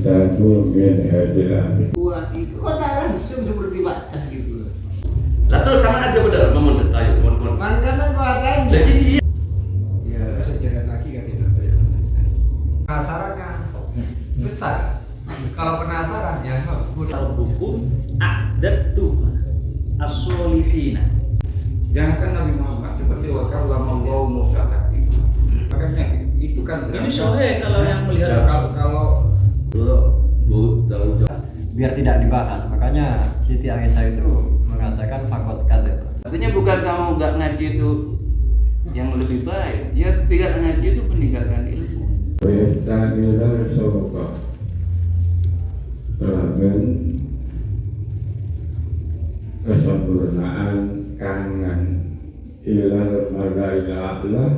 Istabu min hadil amin. Buat itu kok tak langsung seperti batas gitu. Lah terus sama aja benar memendet ayo teman-teman. Makanya kuatain. Lah jadi Ya sejarah lagi kan itu. Penasarannya besar. Kalau penasaran ya hukum adat tuh as-solihina. jangan kan Nabi Muhammad seperti wakallamallahu Musa tadi. Makanya itu kan Ini soleh kalau yang melihat kalau Bu tahu biar tidak dibahas. Makanya Siti Aisyah itu mengatakan fakot kader. artinya bukan kamu nggak ngaji itu yang lebih baik. Ya tidak ngaji itu meninggalkan ilmu. Wastamilar sokah Kelaban kesempurnaan kangen ilal malaila'lah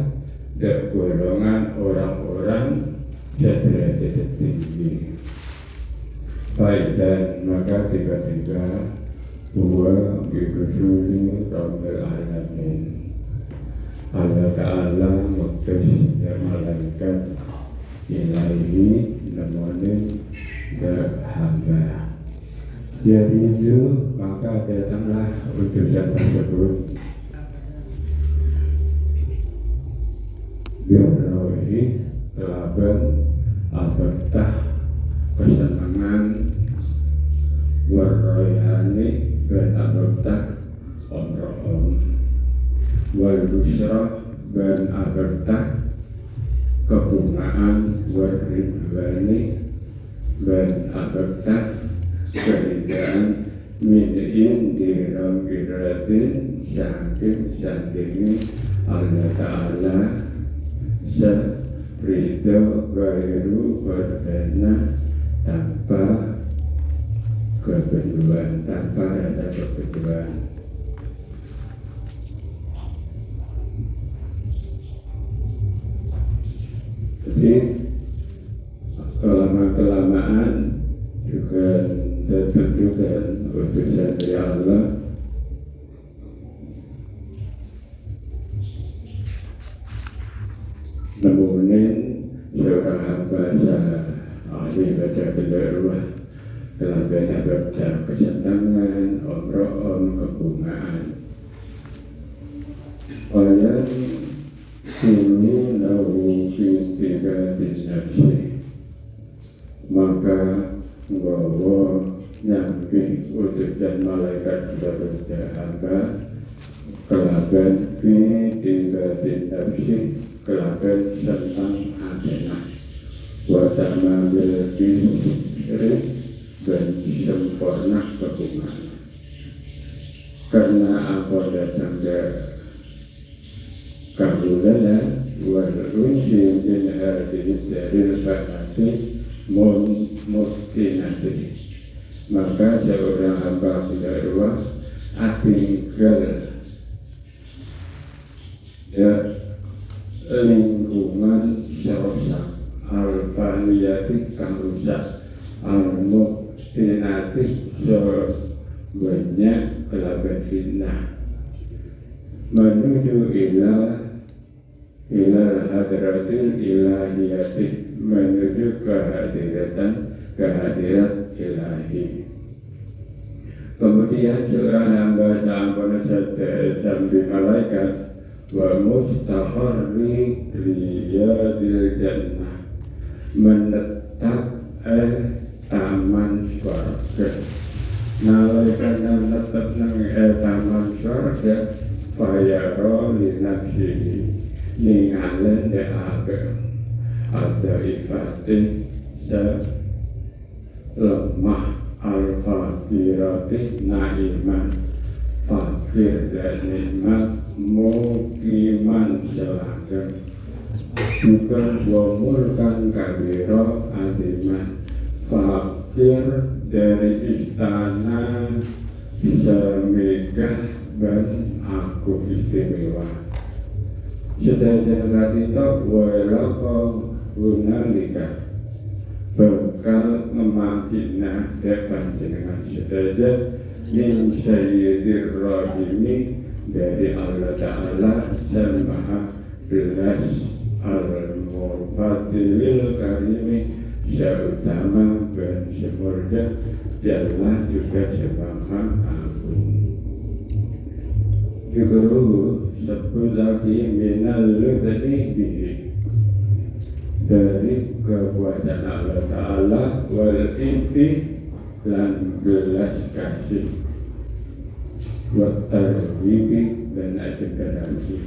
dan golongan orang-orang derajat tinggi. Baik, dan maka tiba-tiba huwa bikusuli rabbil alamin. Allah Ta'ala mutus yang malaikat ilahi namonin ke hamba. Dari itu maka datanglah utusan tersebut birohi kelaban al-fattah kesenangan warroyani dan al-fattah omro'om wal busrah dan al-fattah kebungaan warridwani dan al-fattah keridaan min indi rabbiratin syakim sandini Allah Ta'ala Ridho gairu berbena tanpa kebetulan, tanpa rasa kebetulan. Jadi kelamaan juga tetap juga utusan dari Allah. Namunin seorang hamba ahli baca keluarga telah banyak baca kesenangan, omro'om, kebungaan. Ayat ini nahu tiga nafsi, maka bahwa nyampi utusan malaikat kepada hamba kelaban fi tiga nafsi kelaban tentang adena watak mengambil diri dan sempurna kebungaan karena apa datang kabulana warunsi min hadhihi dari fakati mustinati maka seorang hamba bidarwa atinggal ya lingkungan serosak al-faniyati kang rusak al-muktinati sebanyak kelaban fitnah menuju ila hadratil ilahiyati menuju kehadirat ilahi. Kemudian seorang hamba sampun sampai malaikat wa mustaqarri riyadil jannah menetap taman surga. Nalaikan menetap nang taman surga fayaro li nafsihi ningalen de agam ada ifatin lemah al-fakirati naiman fakir dan nikmat mukiman selanggang juga wamulkan kabiro adiman fakir dari istana bisa megah dan aku istimewa sedangkan itu walako gunalika bekal memakina depan jenengan sedangkan min sayyidir rahimi dari Allah Ta'ala Sang Maha Belas Al-Mufaddilil Karimi seutama Murja Dialah juga Maha Agung. Dikuru sebut lagi minal ludhi dari kekuatan Allah Ta'ala wal inti dan belas kasih wa tarwibi dan ajakanasi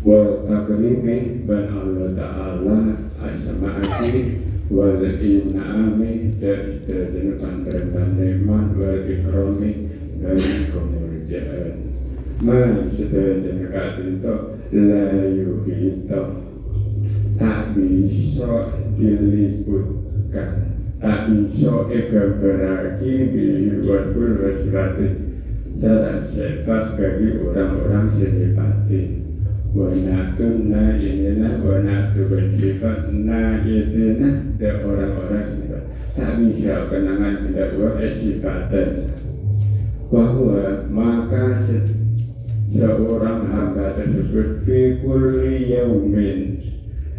wa takrimi dan Allah Ta'ala asma'ati wal in'ami dan pemberian nikmat wal ikrami dan kemurjaan man sedaya katinto la yuhito tak bisa diliputkan, tak bisa berarti dibuat-buat berarti cara sifat bagi orang-orang senipati. Wanatuna inilah wanatu bersifat naidina dan orang-orang senifat tak bisa kenangan tidak buat sifatan bahwa maka seorang hamba tersebut fi kulli yaumin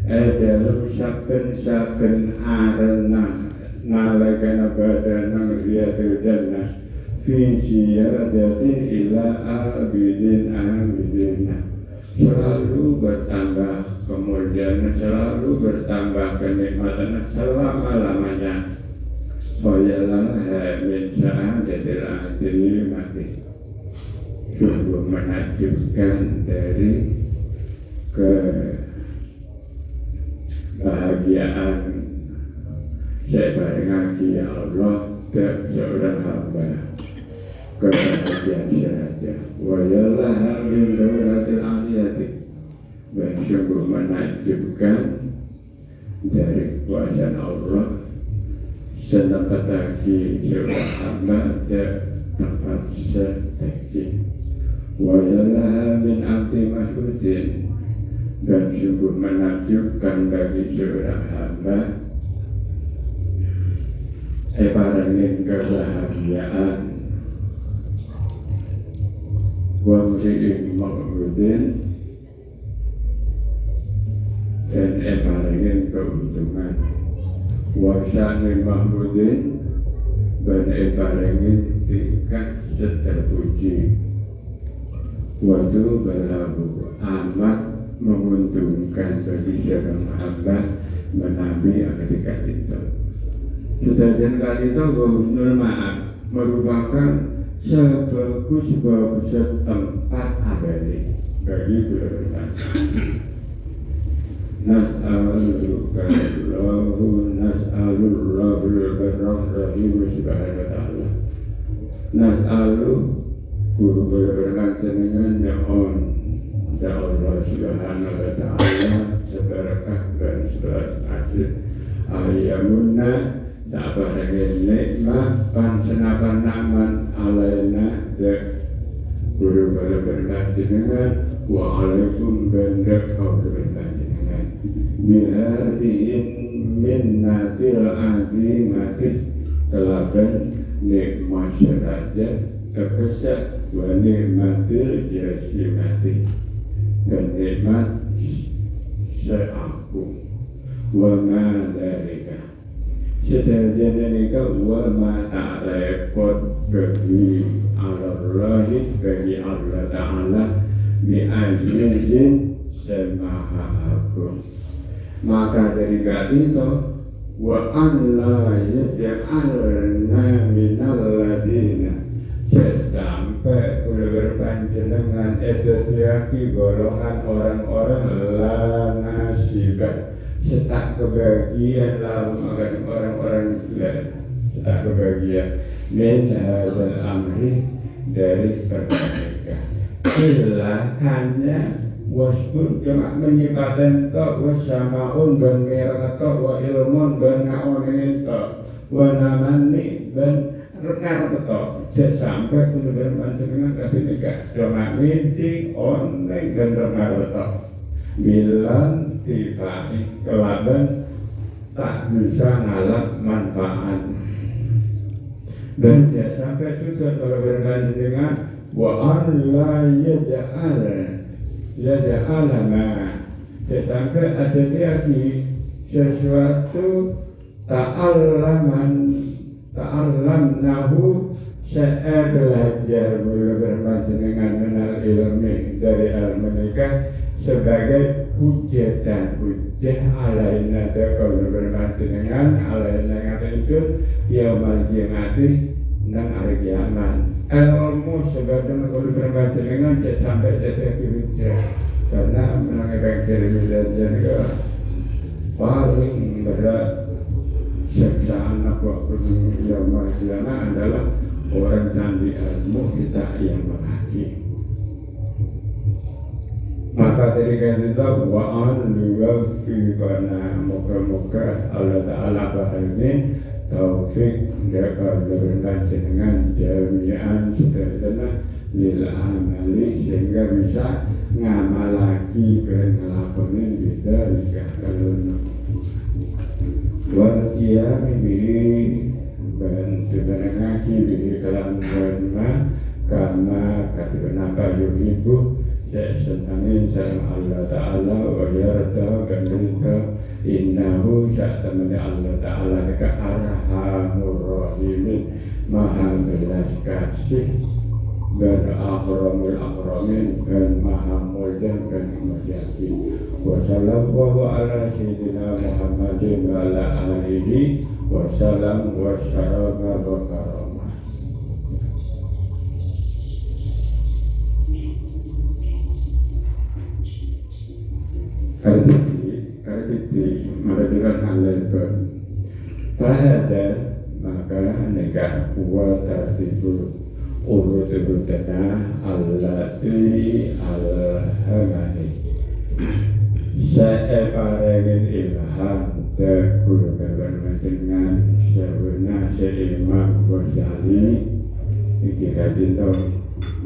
dalam saben-saben arena nalakana badana riyadul jannah fi ziyadatin ila abidina selalu bertambah kemuliaan, selalu bertambah kenikmatan selama-lamanya. Fayalah min sa'adatil adil mati. Sungguh menakjubkan dari kebahagiaan sebarengan dia Allah dan seorang hamba. Kebahagiaan saja. Wayalah min daulatil aliyati dan sungguh menakjubkan dari kekuasaan Allah sedapat lagi seorang hamba dan tempat seteji. Wayalah min abdi masudin dan sungguh menakjubkan bagi seorang hamba parangin kebahagiaan wa mri'in maqrudin dan parangin keuntungan wa sya'ni mahmudin dan parangin tingkah seterpuji waduh balahu amat menguntungkan bagi seorang hamba menabi ketika itu. Sedajan kali itu husnul ma'ab merupakan sebagus tempat abadi bagi berdoa. Nas'alullahu rahim subhanahu wa ta'ala. Nas'alu guru berdoa dengan on ya Allah subhanahu wa ta'ala sebarakah dan sebelas asyik ayamunna sabar dengan nikmat pansenapan naman alaina de guru berdoa dengan wa alaikum benda kau berdoa dengan bihadiin minnatil azimati telaban nikmat seraja terkesak wa nikmatil jasimati dan nikmat seagung wa ma dalika sedaya nikah wa ma ta'repot bagi Allah bagi Allah Ta'ala bi azizin semaha agung. Maka dari itu wa an la yaj'alna minal ladina sampai kuda berpanjenengan etetiaki golongan orang-orang la nasibah setak kebahagiaan lalu orang-orang setak kebahagiaan min hadzal amri dari perkara illa hanya wasbun cuma menyebabkan tok wasamaun dan merah tok wa ilmun dan ngaunin tok wa namani dan rengar tok sampai kemudian panjenengan ketika cuma mimpi oneng dan rengar tok bilan tifai kelaban tak bisa ngalap manfaat dan tidak sampai juga kalau berpanjenengan wa Allah yaj'ala ma sampai ada lagi sesuatu ta'allamnahu saya belajar berpanjenengan menal ilmi dari ilmu nikah sebagai hujah dan hujah alaina kalau berpanjenengan alaina kata itu yaumul qiyamati nang hari kiamat. Ilmu sebagaimana kalau berpanjenengan sampai jadi hujah karena mengenai belajar juga paling berat siksaan waktu yaumul qiyamah adalah orang candi ilmu kita yang mengaji. Maka dari kita wa'an juga karena moga-moga Allah Ta'ala bahagia taufik dapat berbentuk dengan jami'an sederhana lil amali sehingga bisa ngamal lagi dan ngelakonin kita jika kalau wal qiyam bihi dan sebenarnya bihi kalam berma karena kata kenapa yuhibu saya senangin sama Allah Ta'ala wa yarda gandrita innahu sa'tamani Allah Ta'ala deka arhamur rahimin maha belas kasih dan akramul akramin dan maha mulia dan mulyaki wa sallallahu ala sayyidina Muhammadin wa ala alihi wa salam wa syarama wa karamah. Kartiti merajukan hal-hal Fahada maka nikah wa tartibu urut-urutana allati al-hamani saya parengin ilham tergurungan dengan sebenarnya seimam Ghazali jika kita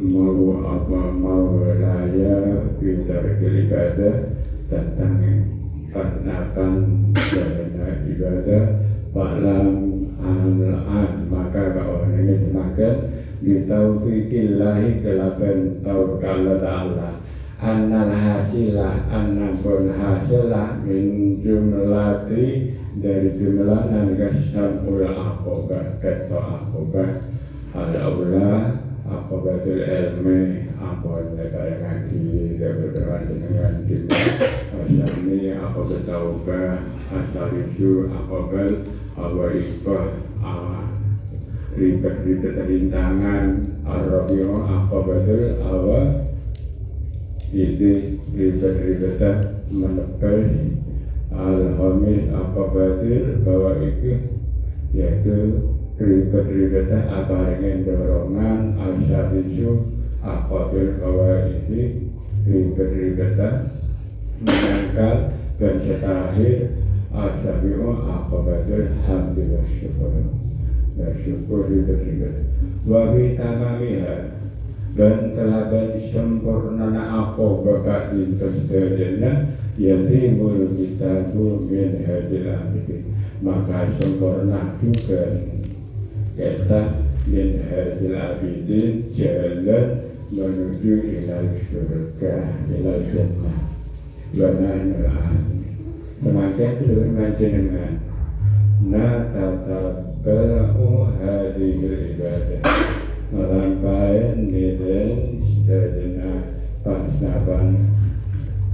mau apa mau raya pintar ibadah tentang penapan dan ibadah Fa'lam al-an maka kau ini semakin bitaufiqillahi kelaban taufik Allah Ta'ala annal hasilah annabun hasilah min jumlati dari jumlah naga samul aqobah keto aqobah al-awla aqobatul ilmi aqobah negara ngaji dan berdewan dengan jumlah asami aqobah taubah asalisu aqobah awaikah ribet-ribet rintangan arabio aqobatul awal itu ribet-ribet menepis al-hamis aqobatul bahwa itu yaitu ribet-ribet abarengan dorongan al-syabisu aqobatul bahwa itu ribet-ribet menangkal dan setahir al-syabi'u aqobatul hamdi wa syukur bersyukur ribet-ribet wabi tamamiha dan kelaban sempurnana aqobah ka'intus dadana yatimul kitabu min hadil amidi maka sempurna juga kita min hadil abidin jalan menuju ilal syurga ilal jannah wana'inul amin semakin dengan jenengan natatabba'u hadihil ibadah melampain niden sedana pasnaban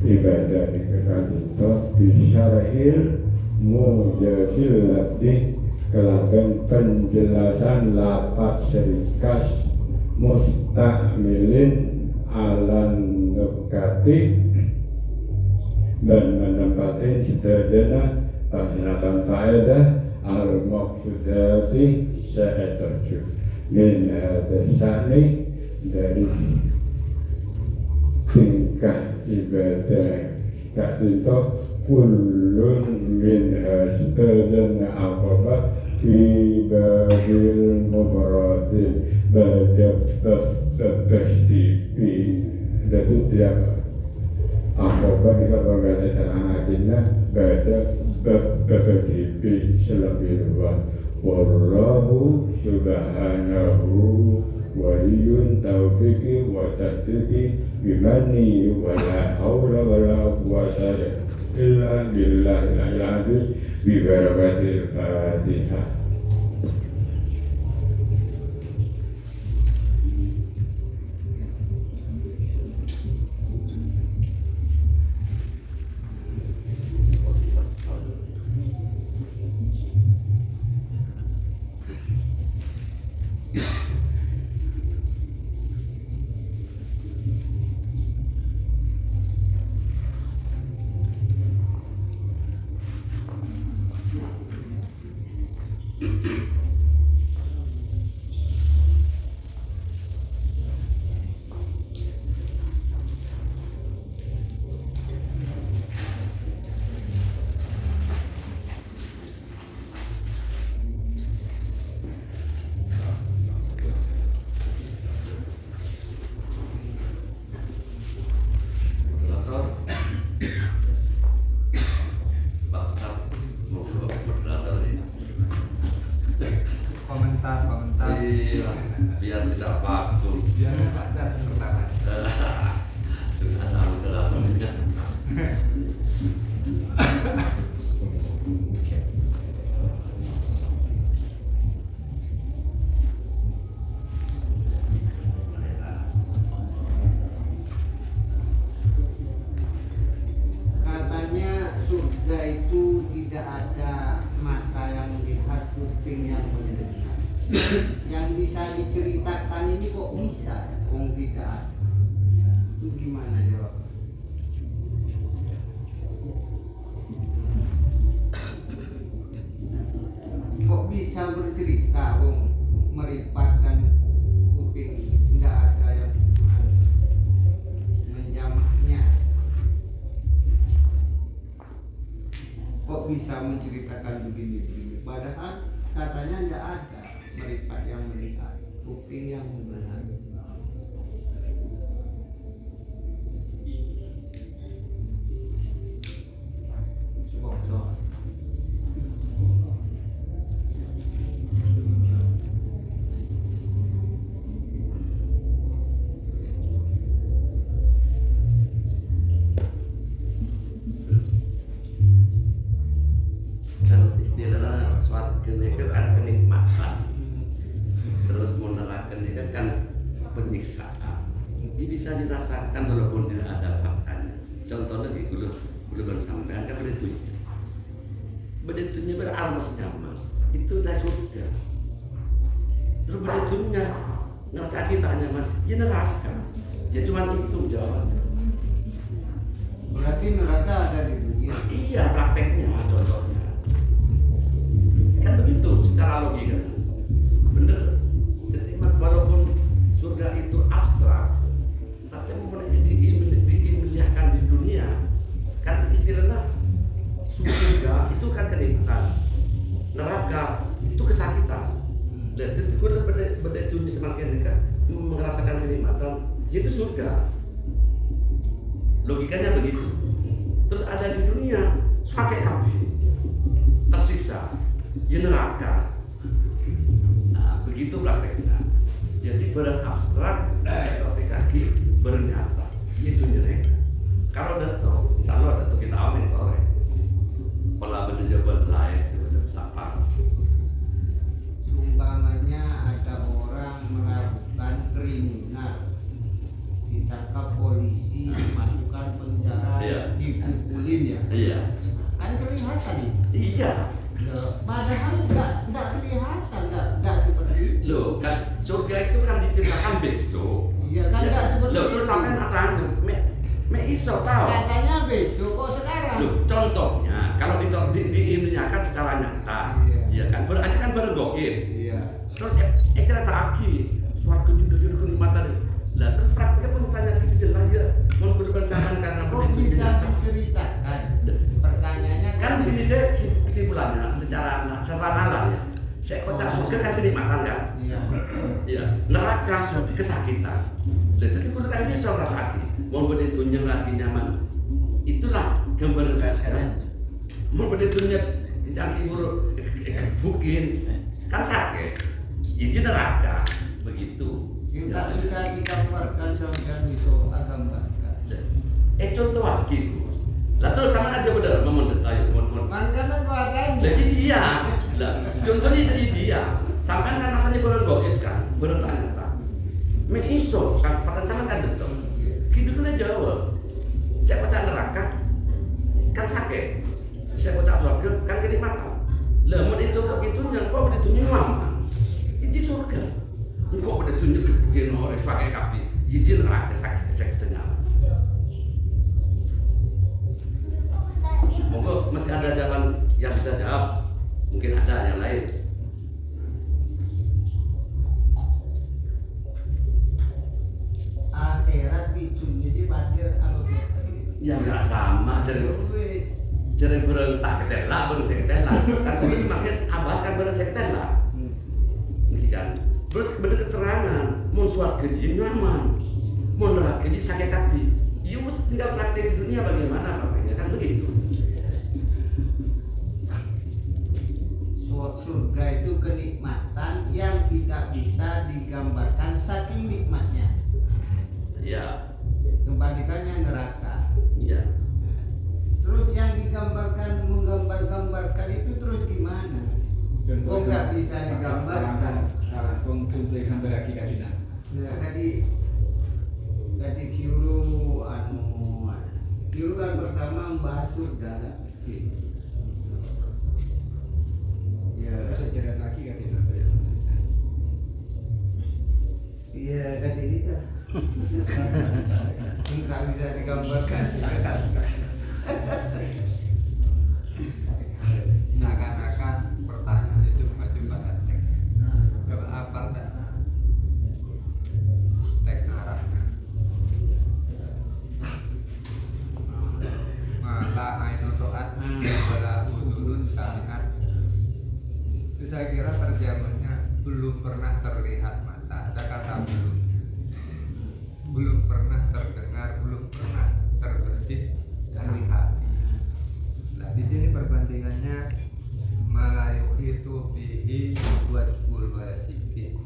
ibadah dikekalitu bisyarahil mujafil labdi kelaban penjelasan lapat serikas mustakmilin alan nukati dan menempatin sedana pasnaban faedah al-maksudati se'etujuh min hadasani dari tingkah ibadah tak tintok kullun min hadasana aqobah fi babil mubaradin badab-badab-badab-badab-badab itu tiap aqobah jika berkata terang-terangnya badab-badab-badab selebih luas wallahu subhanahu waliyun taufiqi wa tasdiqi bimani wa la hawla wa la quwwata illa billahil azim bi barakatil Fatihah. Komentar. Iya, biar tidak vakum. Biar baca pertama. Sudah tahu dalamnya. Katanya surga itu tidak ada mata yang melihat, kuping yang mendengar. Yang bisa diceritakan ini kok bisa? Kok tidak ada? Itu gimana jawab? Kok bisa bercerita, Wong? Meripat dan kuping tidak ada yang menjamahnya. Kok bisa menceritakan begini-begini? Padahal katanya tidak ada meripat yang melihat, kuping yang mendengar. Sebongso. Kan istilah suatu itu kan kenikmatan, terus menerangkan ini kan penyiksaan. Ini bisa dirasakan walaupun tidak ada faktanya. Contohnya di belum sampean kan beditunya beramas nyaman itu udah surga. Terus beditunya ngerasa kita nyaman, ya neraka. Ya cuma itu jawabannya. Berarti neraka ada di dunia. Iya prakteknya contohnya. Kan begitu secara logika. Bener. Jadi walaupun surga itu abstrak, tapi diilmiahkan di dunia. Kan istilahnya surga itu kan kenikmatan, neraka itu kesakitan. Dan itu pada dunia semakin dekat merasakan kenikmatan, itu surga. Logikanya begitu. Terus ada di dunia sakit kabeh, tersiksa, ya neraka. Nah, begitu prakteknya. Jadi barang abstrak, kaki bernyata, itu mereka. Kalau ada tuh, insya Allah ada tuh kita amin sore. Pola berjawaban selain sudah bisa pas. Sumbangannya ada orang melakukan kriminal, ditangkap polisi, dimasukkan penjara, Iya. dipukulin ya. Iya. Kan kelihatan nih. Iya. Padahal enggak kelihatan, enggak seperti itu. Loh, kan surga itu kan diceritakan besok. Iya kan enggak seperti Loh, itu. terus sampai matanya, me iso tahu. Katanya besok kok sekarang. Loh, contohnya kalau diilmiahkan secara nyata, Iya. ya kan berarti kan bergoib. Iya. Terus cerita lagi, suatu judul kenikmatan. Lah terus prakteknya pun tanya ke sejenak aja, mau berpencaran karena Kok begitu bisa nyata. diceritakan? Pertanyaannya Kan begini saya kesimpulannya secara nalar ya. Saya kocak surga kan kenikmatan kan? Iya. Ya, neraka kesakitan. Dan itu kudu kan bisa sakit. Mau beditunya lagi nyaman. Itulah gambar surga. Mau beditunya yang ibu bukin kan sakit. Ini neraka begitu. Yang tak bisa digambarkan sampai itu gambarkan. Contoh lagi, Gus. Lah terus sama aja bener mendetai Makanya buatannya. Jadi dia, lah contohnya jadi dia. Sampai kan namanya bergoib kan, bertanya. Me iso kan pada sama kan detok. Hidupnya jauh. Siapa tak neraka kan sakit. Siapa tak surga kan kenikmatan. Lah mun itu begitunya kok ditunjuk mama. Ini surga. Engkau pada tunjuk begini orang pakai kapi. Jadi neraka seks-seksnya. Monggo masih ada jawaban yang bisa jawab. Mungkin ada yang lain. Akhirat ditunjuk di batir kalau Ya nggak sama jadi bereng tak ketela bereng saya ketela kan terus semakin abas kan bereng saya ketela kan terus bener keterangan mau suar gaji nyaman mau neraka gaji sakit kapi iya mesti tinggal praktek di dunia bagaimana makanya kan begitu. Surga itu kenikmatan yang tidak bisa digambarkan saking nikmatnya. Ya, Kebalikannya neraka. ya. Terus yang digambarkan menggambar-gambarkan itu terus gimana? Kok nggak bisa digambarkan? Contoh gambar hakikat kita. Nah, tadi Kiuru kan pertama membahas surga. Ya, Sejarah hakikat kita. iya tadi itu. Nggak bisa digambarkan. Seakan-akan pertanyaan itu mengacu pada teks. Coba apa enggak? Teks Arabnya. Mala ainun ro'at wala udhunun sami'at. Itu saya kira terjemahnya belum pernah terlihat mata. Ada kata belum pernah terdengar, belum pernah terbersit dari hati. Nah di sini perbandingannya malayu itu bihi wajbul wasikin.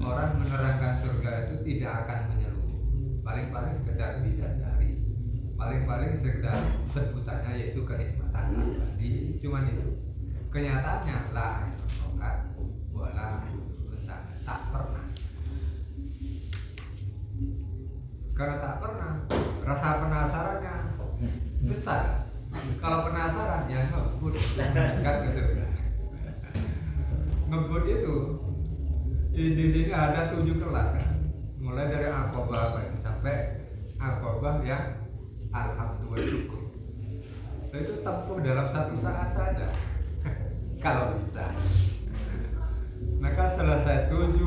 Orang menerangkan surga itu tidak akan menyeluruh, paling-paling sekedar bidadari, paling-paling sekedar sebutannya yaitu kenikmatan abadi. Cuman itu kenyataannya la rokat wala tak pernah. Karena tak pernah, rasa penasarannya besar. Kalau penasaran ya ngebut kan ke surga. Ngebut itu di sini ada 7 kelas kan, mulai dari akobah sampai akobah yang alhamdulillah syukur. Nah, itu tempuh dalam 1 saat saja kalau bisa. Maka selesai 7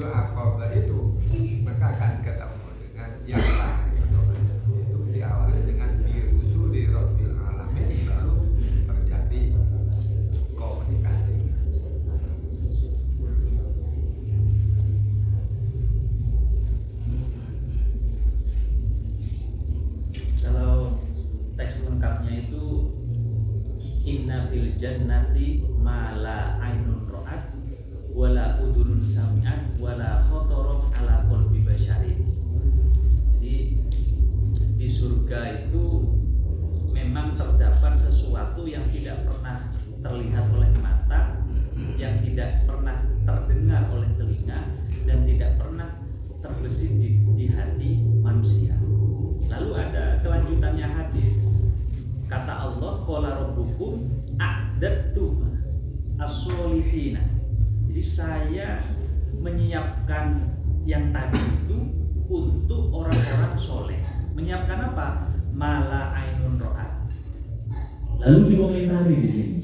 akobah itu, maka akan ketemu dengan yang lain. Itu diawali dengan birusuli rabbil alamin, lalu terjadi komunikasi. Kalau teks lengkapnya itu inna fil jannati ma la ainun ra'at wala udhunun sami'at wala khotorot ala qalbi basyarin. Jadi di surga itu memang terdapat sesuatu yang tidak pernah terlihat oleh mata, yang tidak pernah terdengar oleh telinga, dan tidak pernah terbesit di hati manusia. Lalu ada kelanjutannya hadis. Kata Allah, qala rabbukum a'dadtu as-solihina. Jadi saya menyiapkan yang tadi itu untuk orang-orang soleh. Menyiapkan apa? Mala ainun ro'at. Lalu dikomentari di sini.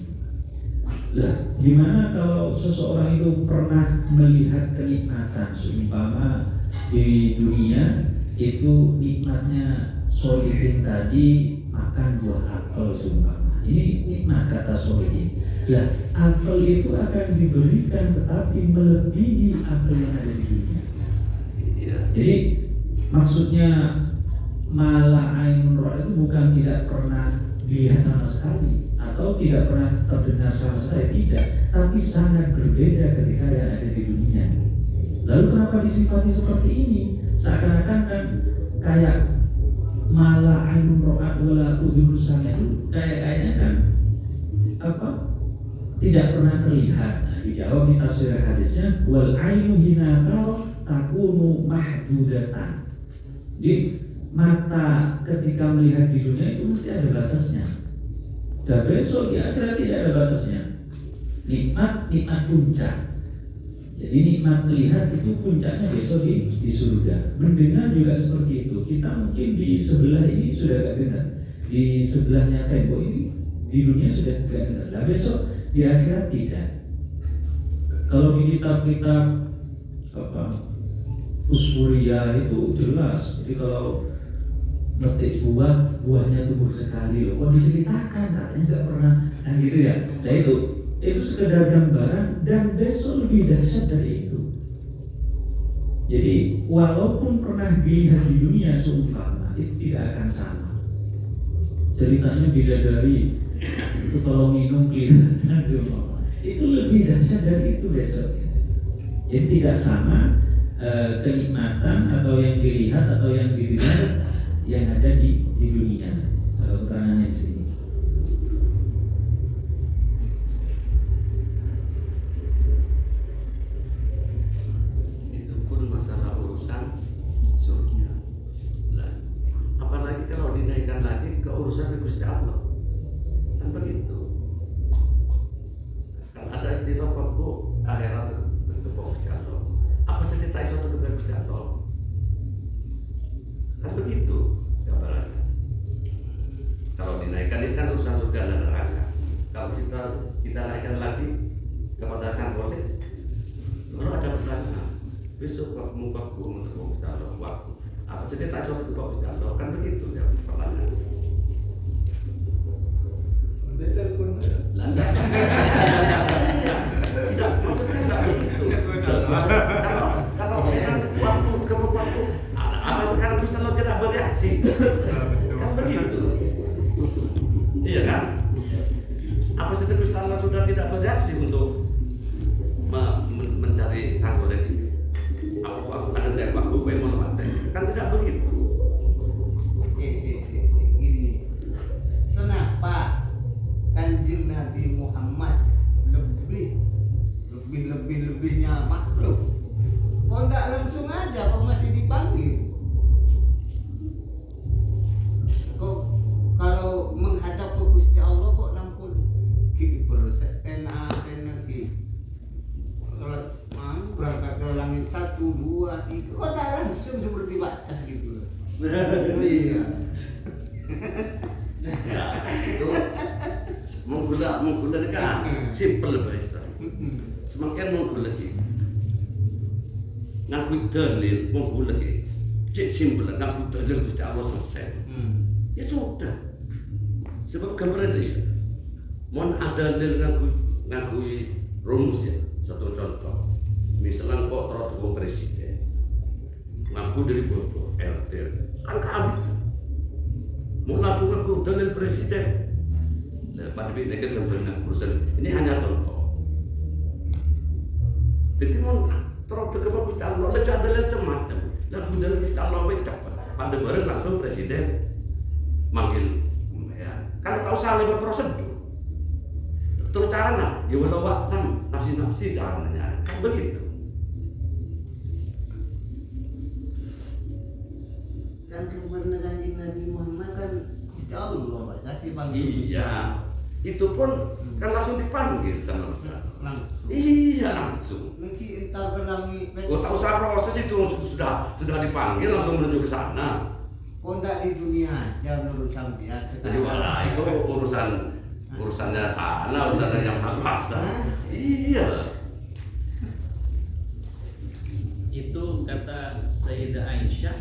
Lah, gimana kalau seseorang itu pernah melihat kenikmatan, seumpama di dunia itu nikmatnya solihin tadi makan buah apel seumpama. Ini nikmat kata solihin. Lah, apel itu akan diberikan tetapi melebihi apel yang ada di dunia. Jadi maksudnya mala ainun ro'at itu bukan tidak pernah dilihat sama sekali atau tidak pernah terdengar sama sekali, tidak, tapi sangat berbeda ketika yang ada di dunia. Lalu kenapa disifati seperti ini? Seakan-akan kan kayak mala ainun ro'at wala udhun sami'at itu kayaknya kan tidak pernah terlihat. Nah, dijawab di tafsir hadisnya wal ainu hina taro takunu mahdudatan. Jadi mata ketika melihat di dunia itu mesti ada batasnya. Dan besok di akhirat tidak ada batasnya. Nikmat puncak. Jadi nikmat melihat itu puncaknya besok di surga. Mendengar juga seperti itu. Kita mungkin di sebelah ini sudah agak dengar, di sebelahnya tembok ini di dunia sudah agak dengar. Nah, besok di akhirat tidak. Kalau di kitab-kitab Usfuriyah itu jelas. Jadi kalau metik buahnya tumbuh sekali loh. Kok diceritakan katanya nggak pernah, nah gitu ya. Nah itu sekedar gambaran dan besok lebih dahsyat dari itu. Jadi walaupun pernah dilihat di dunia seumpama itu tidak akan sama. Ceritanya bidadari itu kalau minum kelihatan seumpama itu lebih dahsyat dari itu besok. Jadi tidak sama kenikmatan atau yang dilihat atau yang didengar yang ada di dunia. Kalau keterangannya di sini. Itu pun masalah urusan surga. Nah, apalagi kalau dinaikkan lagi ke urusan Gusti Allah. Kan begitu. Kan ada istilah waktu akhirat itu Gusti Allah. Apa saja tak iso ke Gusti Allah. Kan begitu gambarannya. Kalau dinaikkan ini kan urusan surga dan neraka. Kalau kita naikkan lagi kepada sang boleh, lalu ada pertanyaan. Besok muka gua untuk kita waktu. Apa saja tak suatu kita kan begitu ya pertanyaan. Tidak, maksudnya tidak begitu. Kalau waktu apa sekarang Gusti Allah tidak bereaksi? Kan begitu. Iya kan? Apa saja Gusti Allah sudah tidak bereaksi untuk mencari sang golek ini? Apa ada yang waktu mau mati? Kan tidak begitu. Gini. Kenapa Kanjeng Nabi Muhammad lebihnya makhluk? Kok enggak langsung aja, kok masih dipanggil? Kok kalau menghadap ke Gusti Allah kok nampun ki enak ki. Kalau berangkat ke langit 1, 2, 3 kok tak langsung seperti batas gitu. Iya. Ya, itu menggula kan simple bahasa. Semakin menggula lagi. Ngaku dalil menggula lagi. Cek simple ngaku dalil Gusti Allah selesai. Ya sudah. Sebab gambaran dia. Mohon ada dalil ngaku rumus ya. Satu contoh. Misalnya kok terus presiden. Ngaku dari Bobo RT. Kan kami. Mau langsung ngaku dalil presiden. Pada bikin gambaran urusan ini hanya contoh. Jadi mau terus terkebak Gusti Allah, lecah dalil macam. Lagu dalil Gusti Allah cepat. Pada bareng langsung presiden manggil. Ya. Kan tahu salah lewat prosedur. Terus caranya, ya walau nafsi caranya, kan begitu. Kan kebenaran Kanjeng Nabi Muhammad kan Gusti Allah kasih panggil. Iya. Itu pun kan langsung dipanggil sama Ustaz. Langsung. Iya langsung. Nanti entar kelangi. Kau tahu saya proses itu sudah dipanggil langsung menuju ke sana. Kok enggak di dunia aja menurut sampean Jadi wala itu urusannya sana, urusannya yang Maha Kuasa. Iya. Itu kata Sayyidah Aisyah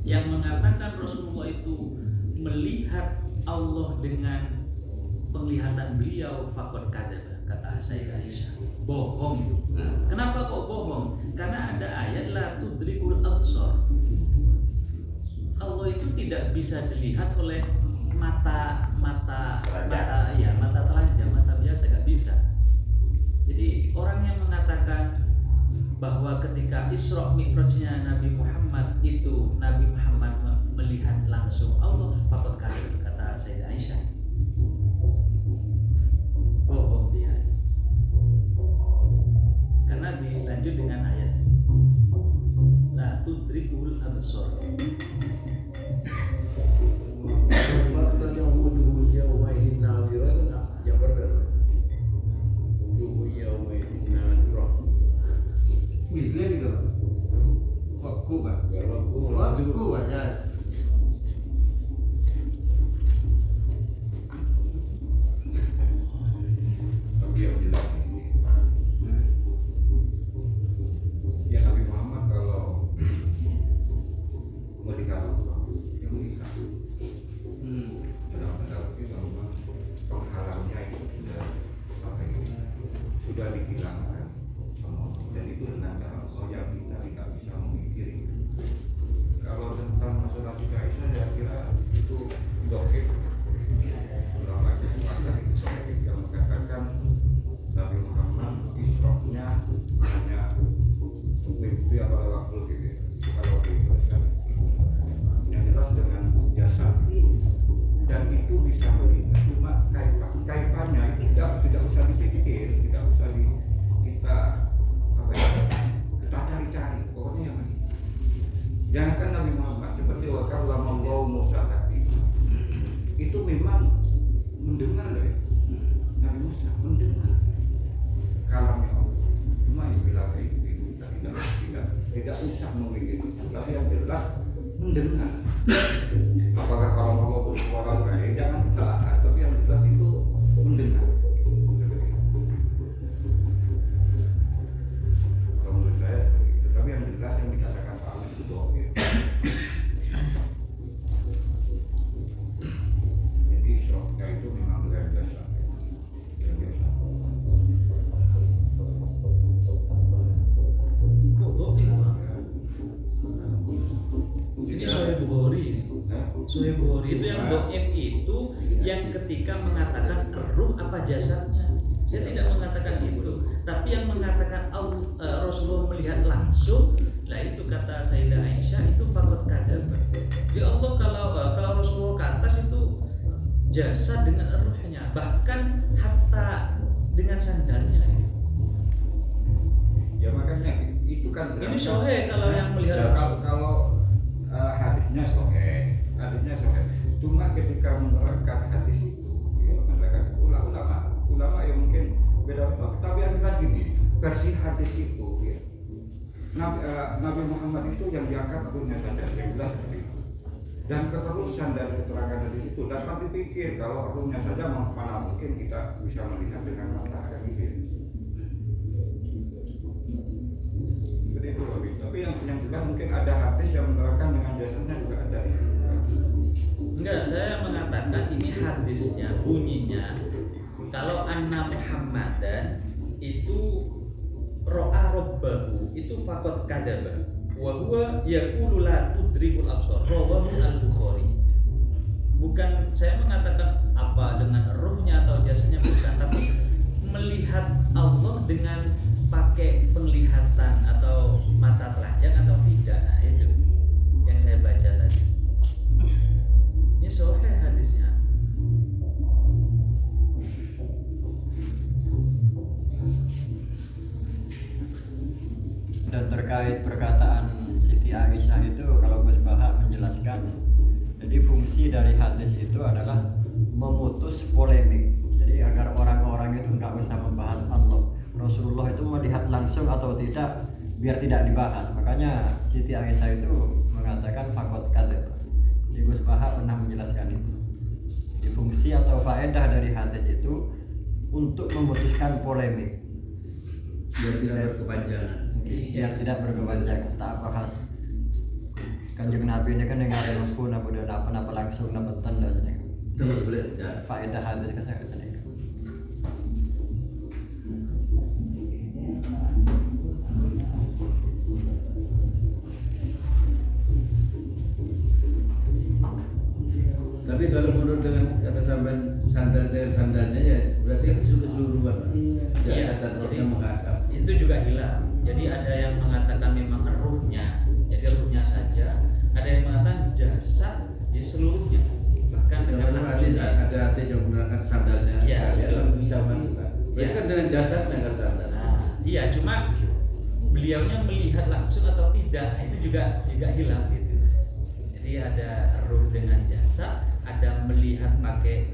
yang mengatakan Rasulullah itu melihat Allah dengan penglihatan beliau fakot kata Sayyidah Aisyah. Bohong itu. Kenapa kok bohong? Karena ada ayat la tudrikul absar. Allah itu tidak bisa dilihat oleh mata telanjang, mata biasa nggak bisa. Jadi orang yang mengatakan bahwa ketika Isra Mi'rajnya Nabi Muhammad itu Nabi Muhammad melihat langsung Allah, faqad kadzab, kata Sayyidah Aisyah. Bohong dia. Karena dilanjut dengan ayat la tudrikul absar. Waktu yang wujuh yawmaidin nadhiratun yang berbeda. Wujuh yawmaidin nadhirah. Bila juga waktu kan? Waktu aja. Tapi yang jelas ini, ya Nabi Muhammad kalau melihat Allah, dia melihat. Dalam pendapat itu memang penghalangnya itu sudah dihilangkan, dan itu dengan cara Allah yang kita tidak bisa memikiri. Kalau tentang masalah Sayyidah Aisyah, saya kira itu dokter. Ulama itu sepakat itu dokter yang mengatakan Nabi Muhammad Isra-nya hanya mimpi pada waktu gitu. Kalau diteruskan yang jelas dengan jasa, dan itu bisa melihat. Cuma kaitannya itu tidak usah dipikir, tidak usah kita cari-cari. Pokoknya yang ini. Jangankan Nabi Muhammad, seperti wakar lama bau Musa tadi, itu memang mendengar dari Nabi Musa, mendengar kalamnya Allah. Cuma yang bilang itu kita tidak usah memikir itu, tapi yang jelas mendengar. Apakah kalau Allah bersuara lain, jangan kita bahas, tapi yang jelas itu mendengar. Kalau menurut saya begitu, tapi yang jelas yang dikatakan Pak Amin itu doa. Jadi syurga itu memang luar biasa. Ini Sahih Bukhari. Sahih Bukhari itu yang doif itu yang ketika mengatakan ruh apa jasadnya. Saya tidak mengatakan itu, tapi yang mengatakan Rasulullah melihat langsung, lah itu kata Sayyidah Aisyah itu faqad kadzab. Ya Allah, kalau Rasulullah ke atas itu jasad dengan ruhnya, bahkan hatta dengan sandalnya. Ya makanya itu kan Ini sahih kalau yang melihat langsung. kalau hadisnya sahih. Cuma ketika menerangkan hadis itu, ya, menerangkan ulama yang mungkin beda, tapi yang jelas gini, versi hadis itu, ya, Nabi Muhammad itu yang diangkat ruhnya saja, yang jelas seperti itu. Dan keterusan dari keterangan hadis itu dapat dipikir kalau ruhnya saja mana mungkin kita bisa melihat dengan mata yang mikir. Seperti itu lebih. Tapi yang jelas mungkin ada hadis yang menerangkan dengan jasadnya juga ada. Enggak, saya mengatakan ini hadisnya, bunyinya kalau anna Muhammadan itu ro'a rabbahu itu faqad kadzaba wa huwa yaqulu la tudrikul absar, rawahu al-Bukhari. Bukan saya mengatakan apa dengan ruhnya atau jasanya, bukan, tapi melihat Allah dengan pakai penglihatan atau mata telanjang atau tidak. Nah, itu yang saya baca tadi. Ini sahih hadisnya. Dan terkait perkataan Siti Aisyah itu, kalau Gus Baha menjelaskan, jadi fungsi dari hadis itu adalah memutus polemik. Jadi agar orang-orang itu nggak usah membahas Allah, Rasulullah itu melihat langsung atau tidak, biar tidak dibahas. Makanya Siti Aisyah itu mengatakan faqad kadzab. Gus Baha pernah menjelaskan itu. Di fungsi atau faedah dari hadis itu untuk memutuskan polemik, biar tidak berkepanjangan. Biar tidak berkepanjangan. Tak bahas Kanjeng Nabi ini kan dengar pun apa langsung apa tanda saja. Faedah hadis kesan-kesan itu. Tapi kalau menurut dengan kata sampean sandalnya ya berarti kan keseluruhan. Iya, Kata rohnya menghadap. itu juga hilang. Jadi ada yang mengatakan memang ruhnya, jadi ruhnya saja. Ada yang mengatakan jasad di seluruhnya. Bahkan dengan ada hadis yang menggunakan sandalnya ya, kalian bisa masukkan. Berarti kan dengan jasadnya kan sandal. Nah, iya, cuma beliaunya melihat langsung atau tidak itu juga hilang gitu. Jadi ada ruh dengan jasad, ada melihat pakai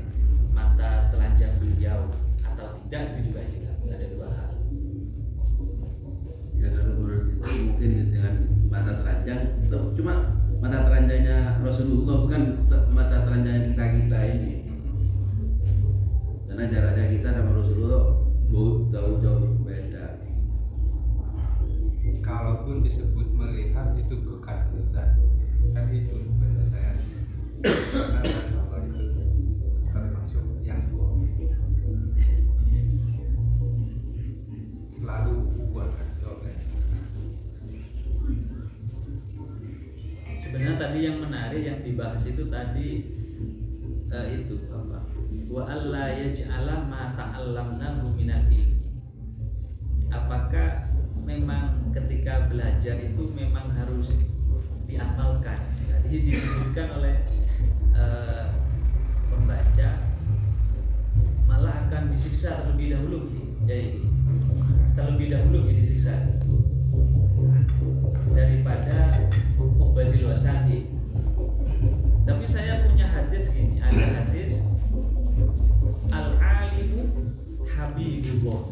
mata telanjang beliau atau tidak itu juga hilang. Ada dua hal. Ya kalau menurut itu mungkin dengan mata telanjang, cuma mata telanjangnya Rasulullah bukan mata telanjang kita ini. Karena jaraknya kita sama Rasulullah jauh berbeda. Kalaupun disebut melihat itu bukan melihat, kan itu benar saya. Karena Allah itu termasuk yang dua. Selalu buat doa. Sebenarnya tadi yang menarik yang dibahas itu tadi itu apa? Wa alla yaj'ala ma ta'allamnahu minal ilmi. Apakah memang ketika belajar itu memang harus diamalkan? Jadi disebutkan oleh pembaca malah akan disiksa terlebih dahulu, jadi terlebih dahulu disiksa daripada ubadil wasadi. Tapi saya punya hadis gini, ada hadis al-alimu habibullah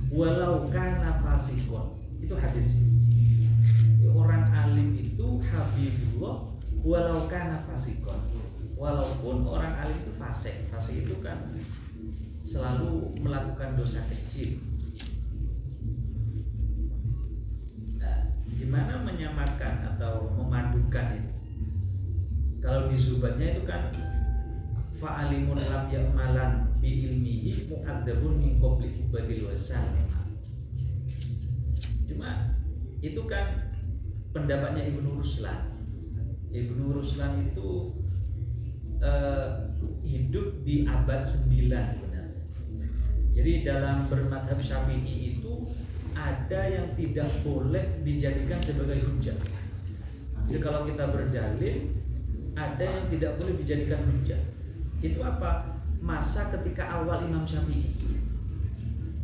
walau kana fasikon. Itu hadis. Orang alim itu habibullah walau kana fasikon. Walaupun orang alim itu fasik. Fasik itu kan selalu melakukan dosa kecil. Nah, gimana menyamakan atau memadukan itu? Kalau di Zubatnya itu kan fa'alimun lam ya'malan bi ilmihi mu'adzabun min qabli ibadil wasal. Cuma itu kan pendapatnya Ibnu Ruslan. Ibnu Ruslan itu hidup di abad 9 sebenarnya. Jadi dalam bermadhab Syafi'i itu ada yang tidak boleh dijadikan sebagai hujjah. Jadi kalau kita berdalil, ada yang tidak boleh dijadikan hujjah. Itu apa? Masa ketika awal Imam Syafi'i.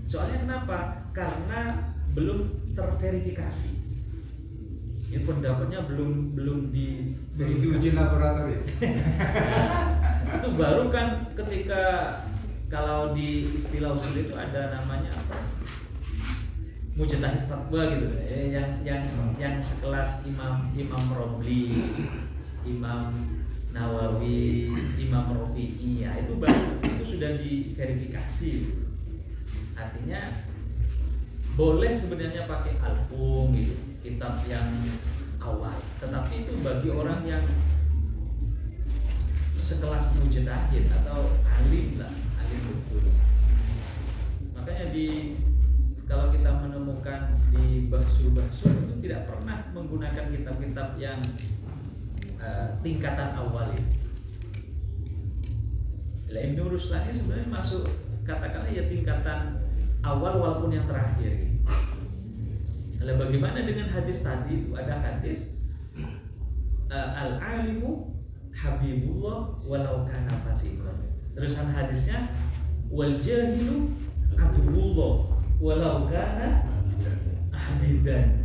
Soalnya kenapa? Karena belum terverifikasi. Ini pendapatnya belum diverifikasi. Uji laboratorium. Itu baru kan ketika kalau di istilah usul itu ada namanya apa? Mujtahid fatwa gitu. Yang sekelas Imam Romli, Imam Nawawi, Imam Rafi'i, ya itu baru itu sudah diverifikasi. Artinya boleh sebenarnya pakai album gitu, kitab yang awal. Tetapi itu bagi orang yang sekelas mujtahid atau alim lah, alim betul. Makanya kalau kita menemukan di bahsu-bahsu itu tidak pernah menggunakan kitab-kitab yang tingkatan awal itu. Ibnu Ruslan ini sebenarnya masuk katakanlah ya tingkatan awal walaupun yang terakhir. Lalu bagaimana dengan hadis tadi? Ada hadis al-alimu habibullah walau kana fasikon. Terusan hadisnya wal jahilu abdullah walau kana abidan.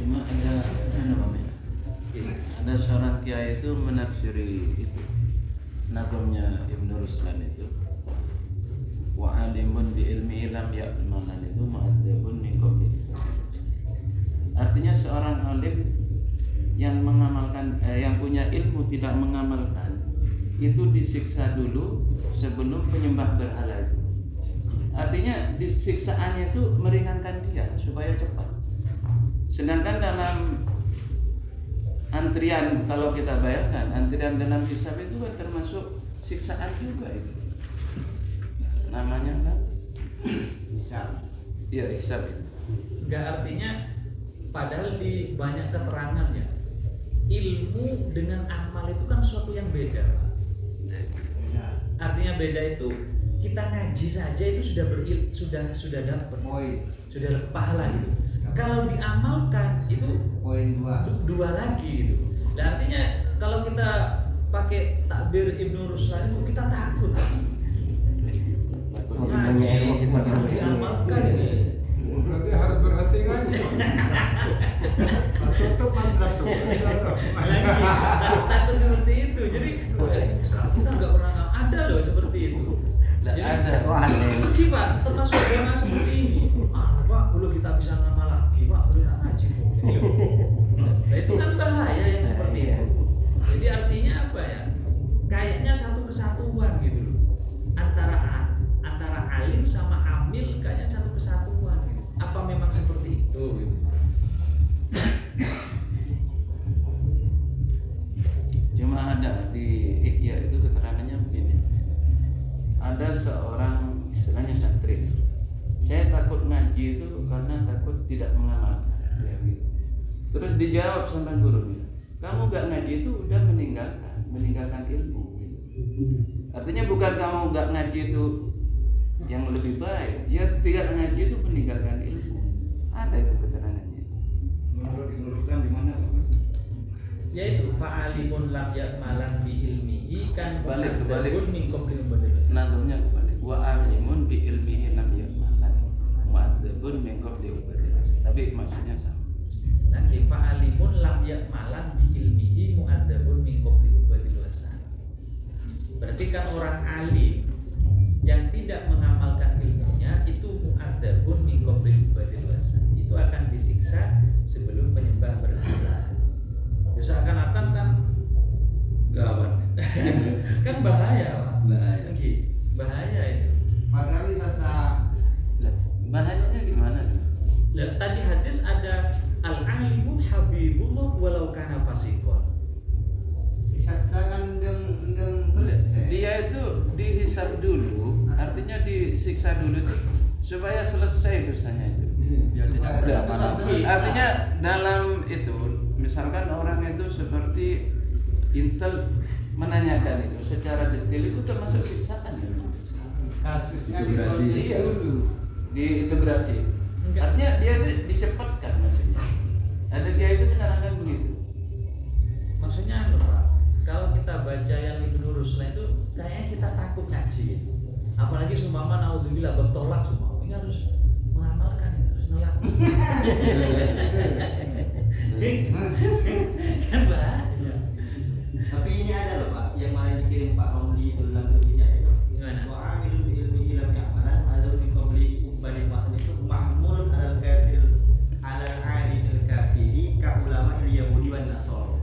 Cuma ada seorang kiai itu menafsiri itu nazamnya Ibnu Ruslan itu wa alimun bi ilmi lam ya'malan itu ma'adzabun min qabli. Artinya seorang alim yang mengamalkan yang punya ilmu tidak mengamalkan itu disiksa dulu sebelum penyembah berhala itu. Artinya disiksaannya itu meringankan dia supaya cepat. Sedangkan dalam antrian, kalau kita bayangkan antrian dalam hisab itu kan termasuk siksaan juga itu. Namanya kan Hisab. iya hisab itu. Enggak, artinya padahal di banyak keterangannya ilmu dengan amal itu kan suatu yang beda, Pak. Artinya beda itu kita ngaji saja itu sudah dapat sudah dapat pahala gitu. Kalau diamalkan itu Poin 2. dua lagi gitu. Dan artinya kalau kita pakai takbir Ibnu Ruslan itu kita takut. Ngaji harus diamalkan ini. Berarti harus berhenti ngaji. Tutup mantap tuh. Lagi takut seperti itu. Jadi kita nggak pernah ada loh seperti itu. Lah Jadi, ada. Lagi Pak, termasuk agama seperti ini. Pak, belum kita bisa ngamal lagi, Pak, boleh ngaji kok. Nah, itu kan bahaya yang seperti itu. Jadi artinya apa ya? Kayaknya satu kesatuan gitu loh. Antara alim sama amil kayaknya satu kesatuan gitu. Apa memang seperti itu gitu. Cuma ada di Ihya itu keterangannya begini. Ada seorang istilahnya santri. Saya takut ngaji itu karena takut tidak mengamalkan. Ya, gitu. Terus dijawab sama gurunya, kamu gak ngaji itu udah meninggalkan ilmu. Gitu. Artinya bukan kamu gak ngaji itu yang lebih baik, ya tidak ngaji itu meninggalkan ilmu. Ada itu keterangannya. Menurut diluruskan di mana? Yaitu fa'alimun lam yakmalan bi ilmihi kan Kebalik. min qabli badal. Naduhnya kebalik. Wa alimun bi ilmihi lam yakmalan. Mu'adzabun min qabli ubadil. Tapi maksudnya sama. Lagi fa'alimun lam yakmalan bi ilmihi mu'adzabun min qabli ubadil wasan. Berarti kan orang alim yang tidak mengamalkan ilmunya itu mu'adzabun min qabli ubadil wasan. Itu akan disiksa sebelum penyembah berhala. Ya seakan-akan kan Gawat. kan bahaya Pak. Bahaya. Bahaya itu. Padahal bisa Lah, bahayanya gimana? Lihat, tadi hadis ada al-alimu habibullah walau kana fasiqon. disasakan deng selesai. Dia itu dihisab dulu, artinya disiksa dulu itu supaya selesai dosanya itu. Biar tidak Supaya ada ratusan apa-apa. selesai. Artinya dalam itu, misalkan orang itu seperti Intel menanyakan itu secara detail itu termasuk siksaan ya. Kasusnya Integrasi. diproses Iya. dulu. Diintegrasi. Enggak. Artinya dia itu dicepatkan maksudnya. Ada dia itu menyarankan begitu. Maksudnya apa Pak? Kalau kita baca yang Ibnu Ruslan itu kayaknya kita takut ngaji gitu. Apalagi seumpama naudzubillah bertolak semua. Ini harus mengamalkan, harus nolak. Kan bahaya. Tapi ini ada loh Pak, yang kemarin dikirim Pak Romli itu dalam tulisannya itu. Gimana? Wa amilun bi ilmihi lam ya'malan hadza min qabli ubani masan itu mahmulun alal kafir alal alimil kafiri ka ulama Yahudi wan Nasara.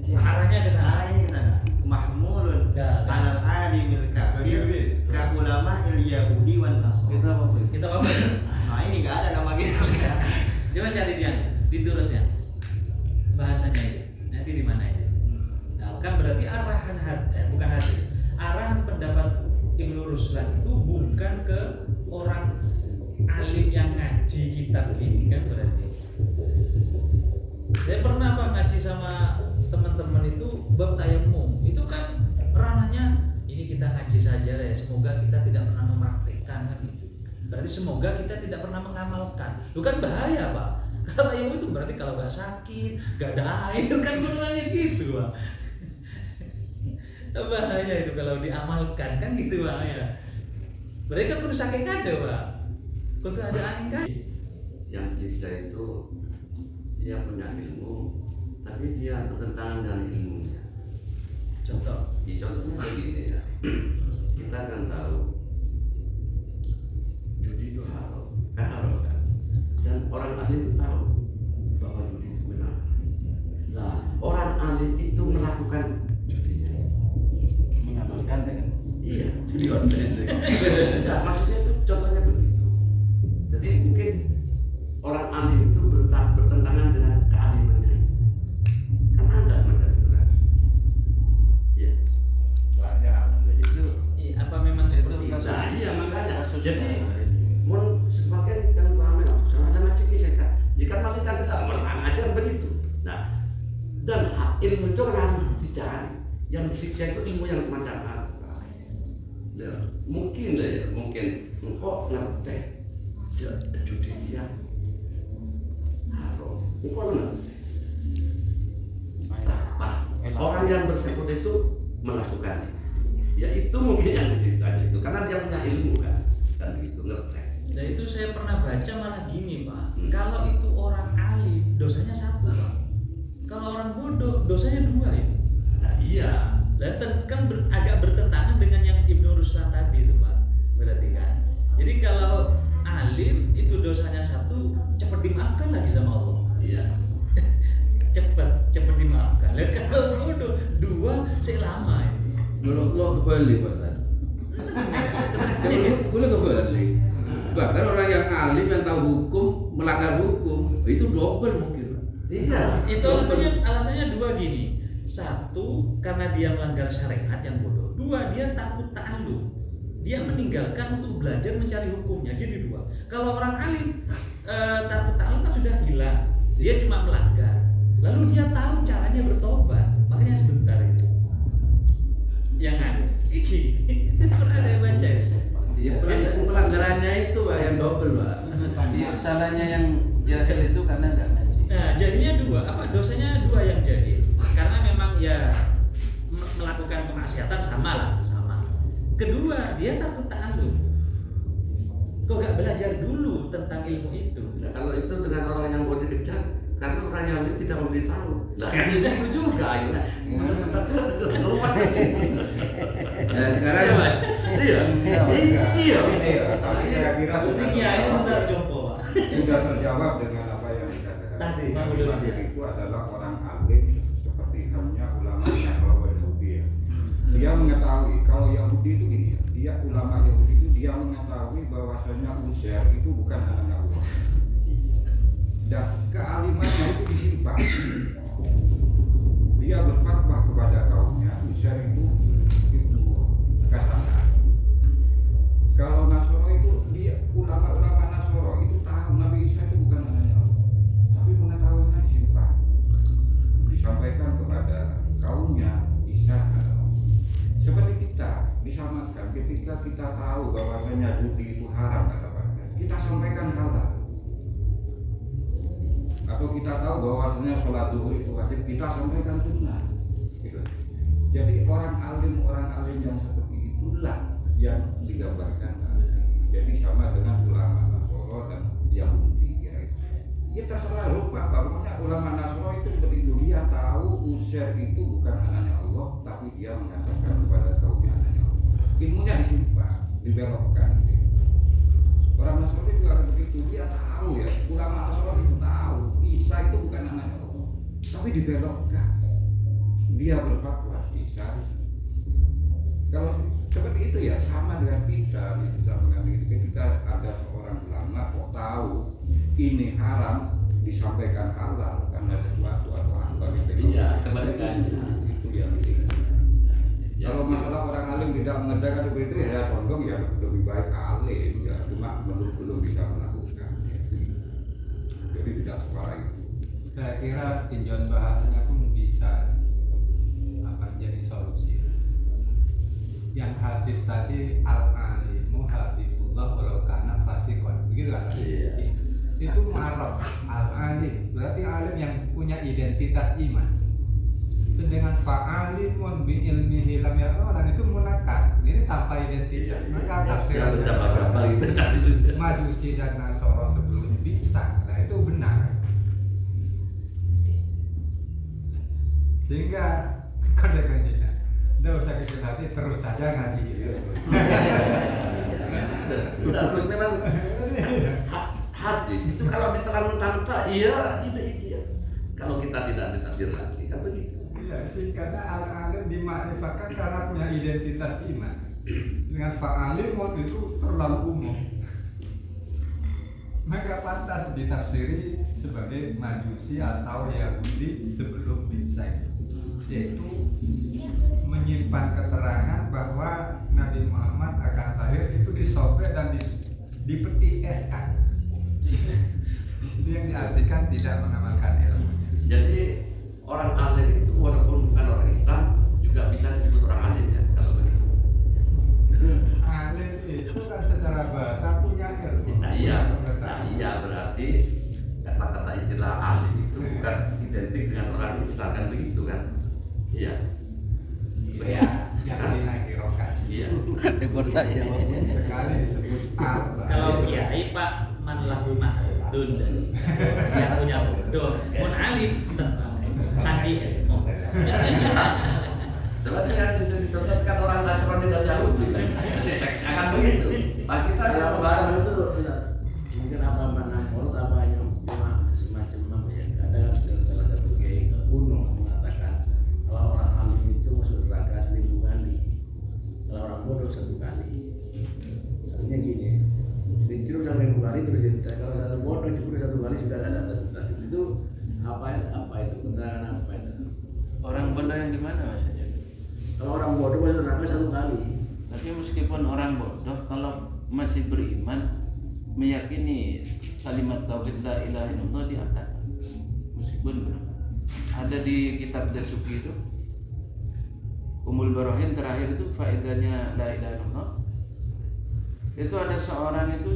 Arahnya ke sana. Arahnya ke sana. Mahmulun Dah. alal alimil kafir ka ulama Yahudi wan Kita Nasara. apa sih? Kita apa? Nah, ini enggak ada nama kita. Coba cari dia, diturus ya. Bahasanya aja. Nanti di mana ya? Nah, kan berarti arahan bukan hadis. Arahan pendapat Ibnu Ruslan itu bukan ke orang alim yang ngaji kitab ini kan berarti. Saya pernah Pak ngaji sama teman-teman itu bab tayamum. Itu kan ranahnya ini kita ngaji saja ya. Semoga kita tidak pernah mempraktikkan kan itu. Berarti semoga kita tidak pernah mengamalkan. Itu kan bahaya Pak. Kalau tayamum itu berarti kalau nggak sakit, nggak ada air kan gunanya gitu Pak. Bahaya itu kalau diamalkan kan gitu Pak ya. Berarti kan kudu sakit kada Pak. Kudu ada angin kan. Yang disiksa itu dia punya ilmu, tapi dia bertentangan dengan ilmunya. Contoh. Contohnya begini ya, kita kan tahu judi itu haram, kan? Dan orang alim itu tahu bahwa judi itu benar. Nah, orang alim itu melakukan judinya. Mengamalkan dengan Iya. judi online. Nah, maksudnya itu contohnya begitu. Jadi mungkin orang alim itu bertentangan dengan kealimannya. Kan ada semacam itu kan. Iya. Banyak. Itu Apa memang itu seperti itu? kasus- Nah, iya makanya. kasus Jadi lain. mau sebagian jangan paham ya. Soalnya macam ini saya. Jika wanita kita melarang aja begitu. Nah, dan ilmu itu kan harus dicari. Yang disiksa itu ilmu yang semacam apa? Ya, mungkin lah ya, mungkin engkau ngerti ya, judi dia haram, engkau ngerti. Pas orang yang bersekutu itu melakukannya, ya itu mungkin yang diceritanya itu, karena dia punya ilmu kan gitu, ngerti. Nah itu saya pernah baca malah gini Pak, kalau itu orang alim dosanya 1 Pak, kalau orang bodoh dosanya 2 ya. Nah iya. Dan kan agak bertentangan dengan yang Ibnu Ruslan tadi itu Pak, berarti kan. Jadi kalau alim itu dosanya 1, cepat dimaafkan lagi sama Allah. Iya. cepat dimaafkan. Lah kalau bodoh 2 selama itu. Lo kembali Pak. Boleh kembali. Bahkan orang yang alim yang tahu hukum melanggar hukum itu double mungkin. Iya. Itu alasannya 2 gini. 1 karena dia melanggar syariat yang bodoh. 2 dia takut ta'allum. Dia meninggalkan untuk belajar mencari hukumnya. Jadi 2. Kalau orang alim takut ta'allum kan sudah hilang. Dia cuma melanggar. Lalu dia tahu caranya bertobat. Makanya sebentar itu. Yang ada. Iki. Pernah ada yang baca. Iya, pelanggarannya itu Pak yang double Pak. Iya, salahnya yang jahil itu karena nggak ngaji. Nah, jahilnya 2. Dosanya 2 yang jahil. Karena memang ya melakukan kemaksiatan sama. Kedua, dia takut ta'allum. Kok gak belajar dulu tentang ilmu itu? Nah, kalau itu dengan orang yang mau dikejar, karena orang yang tidak memberitahu. Nah, kan itu juga ya. Nah, sekarang iya. Tapi saya kira sudah Iya, itu sudah jompo Pak. sudah terjawab dengan apa yang dikatakan. Tadi, Imam Mahir itu adalah orang alim seperti halnya ulama Nasrani Yahudi ya. Dia mengetahui kalau Yahudi itu gini ya, dia ulama Yahudi itu dia mengetahui bahwasanya Uzair itu bukan anak Allah. Dan kealimannya itu disimpan. Dia berfatwa kepada kaumnya Uzair itu kesalahan. Kalau Nasoro itu dia ulama-ulama Nasoro itu tahu Nabi Isa itu bukan anaknya Allah, tapi pengetahuannya disimpan, disampaikan kepada kaumnya Isa adalah Allah. Seperti kita disamakan ketika kita tahu bahwasanya judi itu haram kata kita sampaikan halal. Atau kita tahu bahwasanya sholat zuhur itu wajib, kita sampaikan sunnah. Gitu. Jadi orang alim yang seperti itulah yang digambarkan. Jadi sama dengan ulama Nasoro dan Yahudi ya. Ya terserah lupa, pokoknya ulama Nasoro itu seperti itu, dia tahu Uzair itu bukan anaknya Allah, tapi dia mengatakan kepada kaumnya anaknya Allah. Ilmunya disimpan, dibelokkan. Orang Nasoro juga begitu, dia tahu ya, ulama Nasoro itu tahu Isa itu bukan anaknya Allah, tapi dibelokkan. Dia berfatwa Isa. Kalau seperti itu ya sama dengan kita ketika ada seorang ulama kok tahu ini haram disampaikan halal karena sesuatu atau apa gitu. Iya, kebalikannya itu yang kalau masalah orang alim tidak mengerjakan seperti itu ya condong ya lebih baik alim ya, cuma belum bisa melakukan ya. Jadi tidak separah itu. Saya kira tinjauan bahasanya pun bisa jadi solusi. Yang hadis tadi al-alimu habibullah walau kana fasikon, begitu kan? Iya. Itu marok al-alim, berarti alim yang punya identitas iman. Sedangkan fa'alimun bi ilmihi lam yakun, orang itu munakar. Ini tanpa identitas. Maka tafsiran Majusi dan Nasoro sebelum bisa. Nah itu benar. Sehingga konsekuensinya tidak usah kecil hati, terus saja ngaji. Memang hadis itu kalau diterang mentah-mentah, iya itu ya. Kalau kita tidak ditafsir lagi, kan begitu. Iya sih, karena al-alim dimakrifatkan karena punya identitas iman. Dengan fa'alim itu terlalu umum. Maka pantas ditafsiri sebagai Majusi atau Yahudi sebelum bisa, yaitu menyimpan keterangan bahwa Nabi Muhammad akan lahir itu disobek dan dipeti eskan. Itu yang diartikan tidak mengamalkan ilmu. Jadi orang alim itu walaupun bukan orang Islam juga bisa disebut orang alim ya kalau begitu. Iya. Ya, jangan dinaiki rokat. Iya. Ekor saja. Sekali disebut apa? Kalau kiai Pak man lahu ma'dun yang punya bodoh, mun alim sandi ilmu. Tapi kan dicontohkan orang Nasrani dan Yahudi, akan begitu. Pak kita Kalau yang barang itu mungkin apa mana menurut apa yang cuma semacam apa ya? Ada salah satu kiai kuno mengatakan kalau orang alim itu masuk neraka 1000 kali, kalau orang bodoh 1 kali. Artinya gini, dicium sampai 1000 kali terus cerita. Kalau satu bodoh cuma 1 kali sudah ada atas itu apa itu keterangan apa itu? Orang bodoh yang gimana maksudnya? Kalau orang bodoh masuk neraka 1 kali. Tapi meskipun orang bodoh, kalau masih beriman, meyakini kalimat tauhid la ilaha illallah diangkat. Meskipun ada di kitab Dasuki itu, Umul Barohin terakhir itu faedahnya la ilaha illallah. Itu ada seorang itu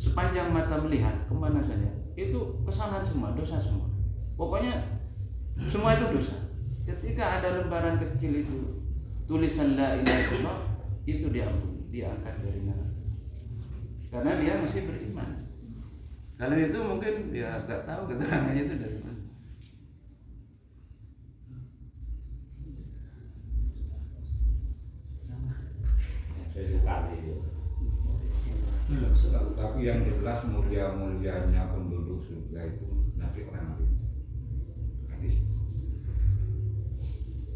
sepanjang mata melihat kemana saja, itu kesalahan semua, dosa semua. Pokoknya semua itu dosa. Ketika ada lembaran kecil itu tulisan la ilaha illallah, itu diampuni, diangkat dari neraka. Karena dia masih beriman. Kalau itu mungkin dia nggak tahu keterangannya itu dari mana. Tapi yang jelas mulia-mulianya penduduk surga itu nanti orang mati. Hadis.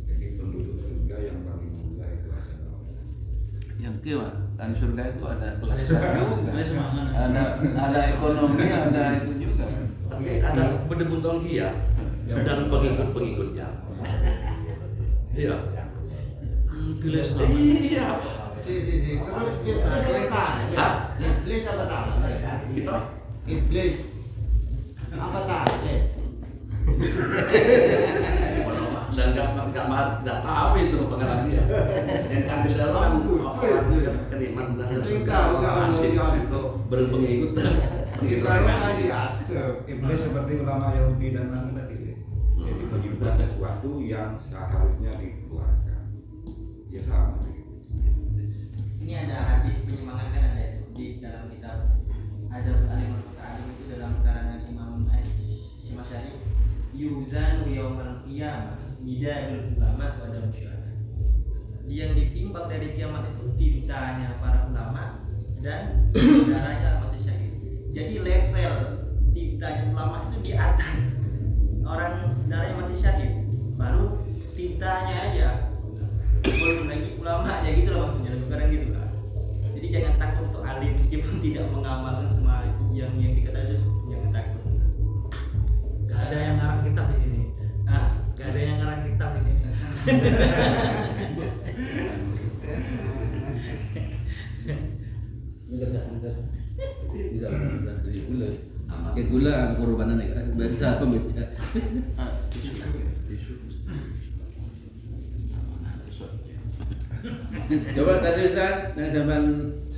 Jadi penduduk surga yang paling mulia itu adalah Yang kewa, kan surga itu ada kelas juga, Ada ada ekonomi, ada itu juga. Tapi ada berdebuntong dia dan pengikut-pengikutnya. Iya. Pilih semua. Iya. Si. Terus iblis apa tanya? Hah? Iblis apa tanya? Kita Iblis apa tanya? nggak tahu itu pengarang dia. Yang kami dalam keniman berpengikut. Kita kan diatur. iblis seperti ulama Yahudi dan Nasrani tadi. Jadi menyebut sesuatu yang seharusnya dikeluarkan. Ya sama begitu. Ini ada hadis penyemangat kan ada itu di dalam kitab Adabul Alim Al-Muta'alim itu dalam karangan Imam Syimasyari yuzanu yaumal qiyamah midadul ulama wa damu syuhada. Yang ditimbang dari kiamat itu tintanya para ulama dan darahnya mati syahid. Jadi level tintanya ulama itu di atas orang darahnya mati syahid, baru tintanya aja, belum lagi ulama ya gitu loh maksudnya, lebih kurang gitu lah. Jadi jangan takut untuk alim meskipun tidak mengamalkan semua yang dikatakan, jangan takut. Gak ada yang ngarang kitab di sini. Gak ada yang ngarang kitab di sini. Kayak gula korbanan ya, biasa pembaca. Coba tadi Ustaz, yang zaman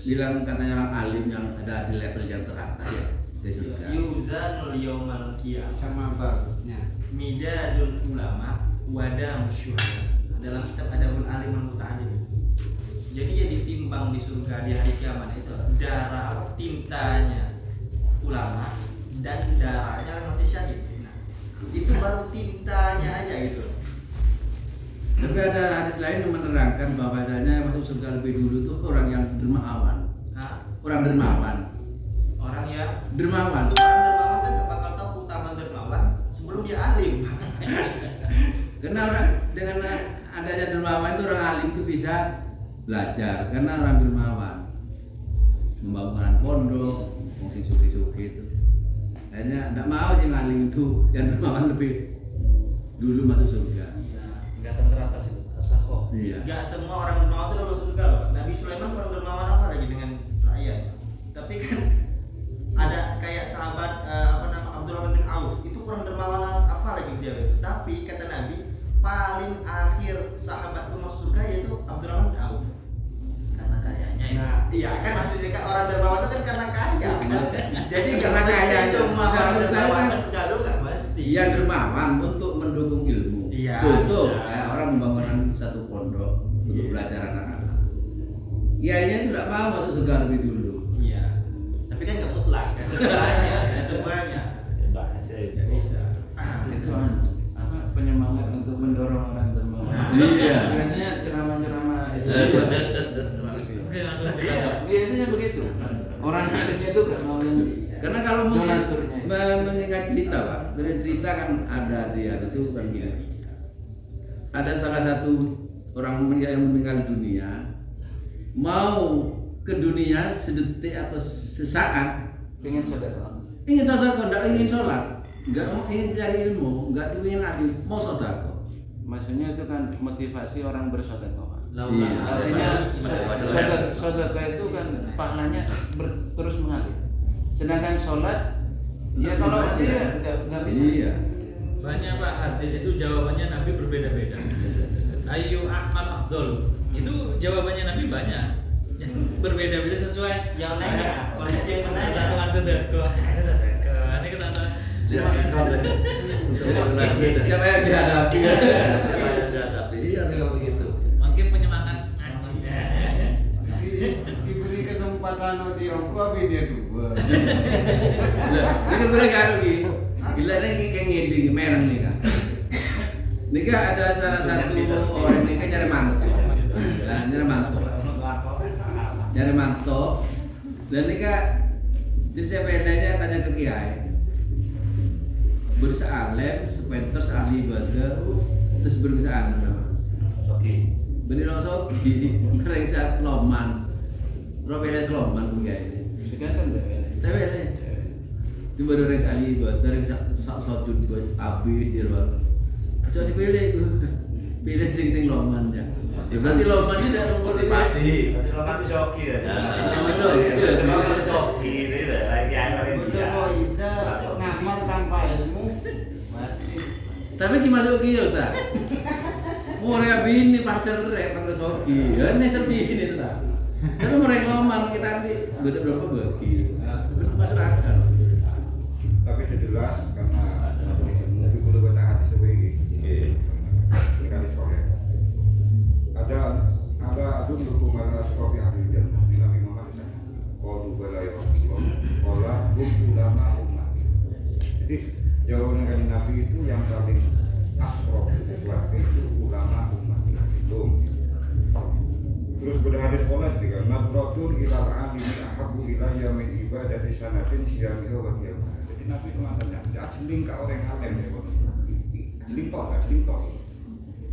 bilang katanya orang alim yang ada di level yang teratas ya di surga. Yuzanul yaumal qiyamah Sama bagusnya. midadul ulama wadam syuhada. Dalam kitab Adabul Alim Al-Muta'alim. Jadi yang ditimbang di surga di hari kiamat itu darah tintanya ulama dan darahnya mati syahid. Nah, itu baru tintanya aja gitu. Tapi ada hadis lain yang menerangkan bahwasanya masuk surga lebih dulu tuh orang yang dermawan. Nah, Orang dermawan. orang yang Dermawan. orang dermawan kan gak bakal tahu keutamaan dermawan sebelum dia alim. Karena orang dengan adanya dermawan itu orang alim itu bisa belajar. Karena orang dermawan membangun pondok, fungsi suki-suki itu. Akhirnya tidak mau yang alim itu yang dermawan lebih dulu masuk surga. Tingkatan teratas itu asakho. Iya. Gak semua orang dermawan itu masuk surga loh. Nabi Sulaiman orang dermawan apa lagi dengan rakyat. Tapi kan ada kayak sahabat Abdurrahman bin Auf itu kurang dermawan apa lagi dia. Tapi kata Nabi paling akhir sahabat itu masuk surga yaitu Abdurrahman bin Auf. Karena kayaknya ya. Nah, iya kan maksudnya kan orang dermawan itu kan karena kaya. Jadi Karena kaya, semua ya. orang Menurut saya dermawan kan masuk surga lu nggak mesti. Yang dermawan untuk mendukung ilmu. Iya, Contoh bisa. satu pondok untuk belajar anak-anak. Kiainya tidak mau masuk surga lebih dulu. Iya. Tapi kan nggak mutlak, nggak semuanya, nggak semuanya. Nggak bisa. Itu apa penyemangat untuk mendorong orang bermanfaat. Iya. Biasanya ceramah-ceramah itu. Biasanya begitu. Orang alimnya itu gak mau yang Karena kalau donaturnya. mengingat cerita Pak, dari cerita kan ada dia itu kan gini. Ada salah satu orang yang meninggal dunia mau ke dunia sedetik atau sesaat ingin sedekah. ingin sedekah, tidak ingin sholat, nggak mau ingin cari ilmu, nggak ingin alim, mau sedekah. Maksudnya itu kan motivasi orang bersedekah. Iya. Artinya sedekah itu kan pahalanya terus mengalir. Sedangkan sholat, ya kalau mati ya nggak bisa. Iya. Banyak Pak hadis itu jawabannya Nabi berbeda-beda. Ayu amal afdol. Itu jawabannya Nabi banyak. Berbeda-beda sesuai Yang nanya, koleksi yang menanya. ketentuan sedekah. Ini ketentuan. Siapa yang dihadapi? Iya, kalau begitu. Mungkin penyemangat ngaji. Diberi kesempatan audio aku dia dua. Ini gue lagi anu gini. Gila ini kayak ngeding mereng nih kan. Ini kan ada salah satu orang ini kan nyari mantu. Nah, nyari mantu. Dan ini kan di sepedanya tanya ke kiai. Bersalem, sepentos ahli ibadah, terus berkesan nama. Benih rosoki, mereka loman, ropeles loman punya ini. Sekarang kan TWL. Itu baru reks ahli ibadah, reks sujud buat abid di luar. Coba dipilih itu, pilih sing loman ya. Ya berarti loman tidak memotivasi. Berarti loman itu joki ya. Loman Joki ini lagi yang paling Betul Ida ngamal tanpa ilmu. Tapi gimana lagi ya Ustaz? Mau rek bini pacar rek terus hoki. Ya ini sedih ini Ustaz. Tapi mereka loman kita nanti berapa bagi. Masuk akal. Tapi sejelas karena tapi perlu baca hati sebagai sekali sore. Ada dukungan sekolah ahli jannah di Nabi Muhammad SAW. Qalu bala ya Rasulullah. Qala ulama umat. Jadi jawaban dari Nabi itu yang paling asrof sesuatu itu ulama umat itu. Terus berhadis oleh juga nabratul ilal alim ahabbu ilayya min ibadati sanatin siyamiha wa qiyamah. Jadi Nabi itu mengatakan jajling ke orang alim ya. Jlintos.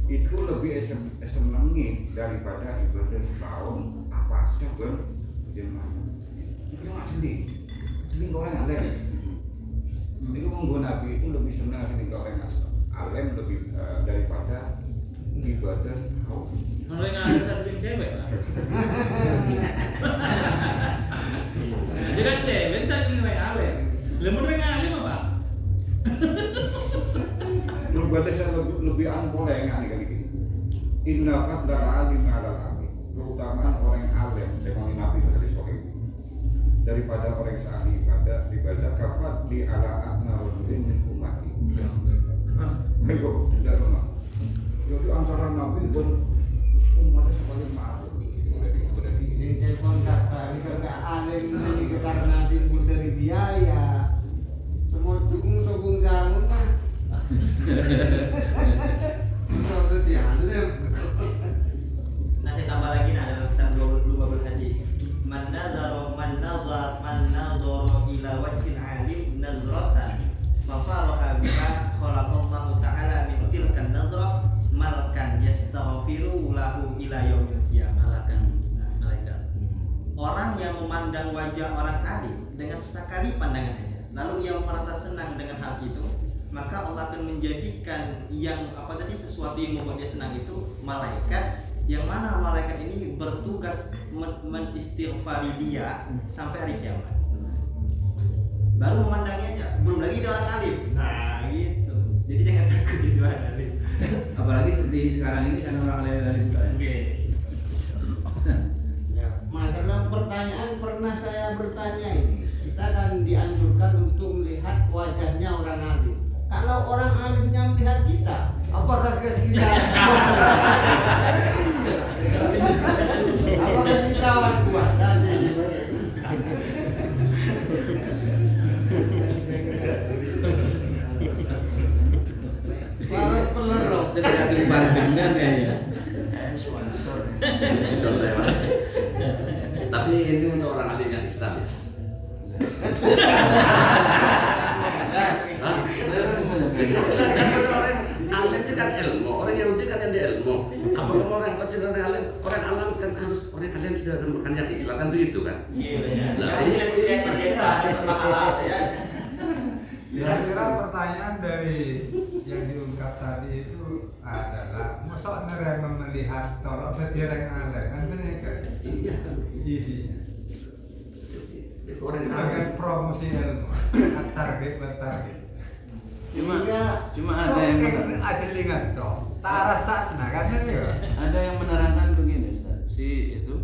Itu lebih senangi daripada ibadah setahun apa saja berjemaah. Itu nggak jling ke orang alim. Itu menggunakan Nabi itu lebih senang jling ke orang alim lebih daripada ibadah setahun. Mereka ada satu cewek Pak. Dia kan cewek, tak cewek alim. Mereka alim apa? Ibadah saya lebih anpoleng kan ini. Inna fadla alim ala alim. Keutamaan orang alim dengan Nabi dari sore daripada orang sahli ibadah dibaca kafat di ala adna rajulin min ummati. Ayo, tidak lama. Jadi antara Nabi dan umatnya sebagai makhluk. Ini telepon kata ini kagak alim ini karena timbul dari biaya. Semua dukung zamun mah. Kalau itu alim. Nah saya tambah lagi dalam kitab 12 hadis. Man nazara ila wajhil alim nazratan fa faraha biha khalaqallahu ta'ala min tilkan nazrah malakan yastaghfiru lahu ila yaumil qiyamah. Malaikat. Orang yang memandang wajah orang alim dengan sekali pandangannya, lalu ia merasa senang dengan hal itu, maka Allah akan menjadikan yang sesuatu yang membuat dia senang itu malaikat, yang mana malaikat ini bertugas menistighfari dia sampai hari kiamat. Baru memandangnya aja, belum lagi dia orang alim. Nah gitu. Jadi jangan takut jadi orang alim. Apalagi seperti sekarang ini kan orang alim juga. Masalah pertanyaan pernah saya bertanya ini. Kita akan dianjurkan untuk melihat wajahnya orang alim. Kalau orang alimnya melihat kita, apakah kita Apakah ditawan kuat? Para pelerok. Tergantung bantuan ya. Contohnya, Pak. Tapi ini untuk orang ahli yang Islam ya. Orang alim itu kan ilmu, orang Yahudi kan yang di ilmu. Apa orang kecil orang alim, orang alam kan harus orang alim sudah menemukan yang Islam kan begitu kan? Nah, ini Kira-kira pertanyaan dari yang diungkap tadi itu adalah masa nerema melihat tolong berjereng alim kan sini kan? Iya kan? Isinya. Orang Sebagai alim. promosi ilmu, target. Cuma ada yang aja lingan toh, tak sana kan ya. ada yang menerangkan begini, Ustaz. Si itu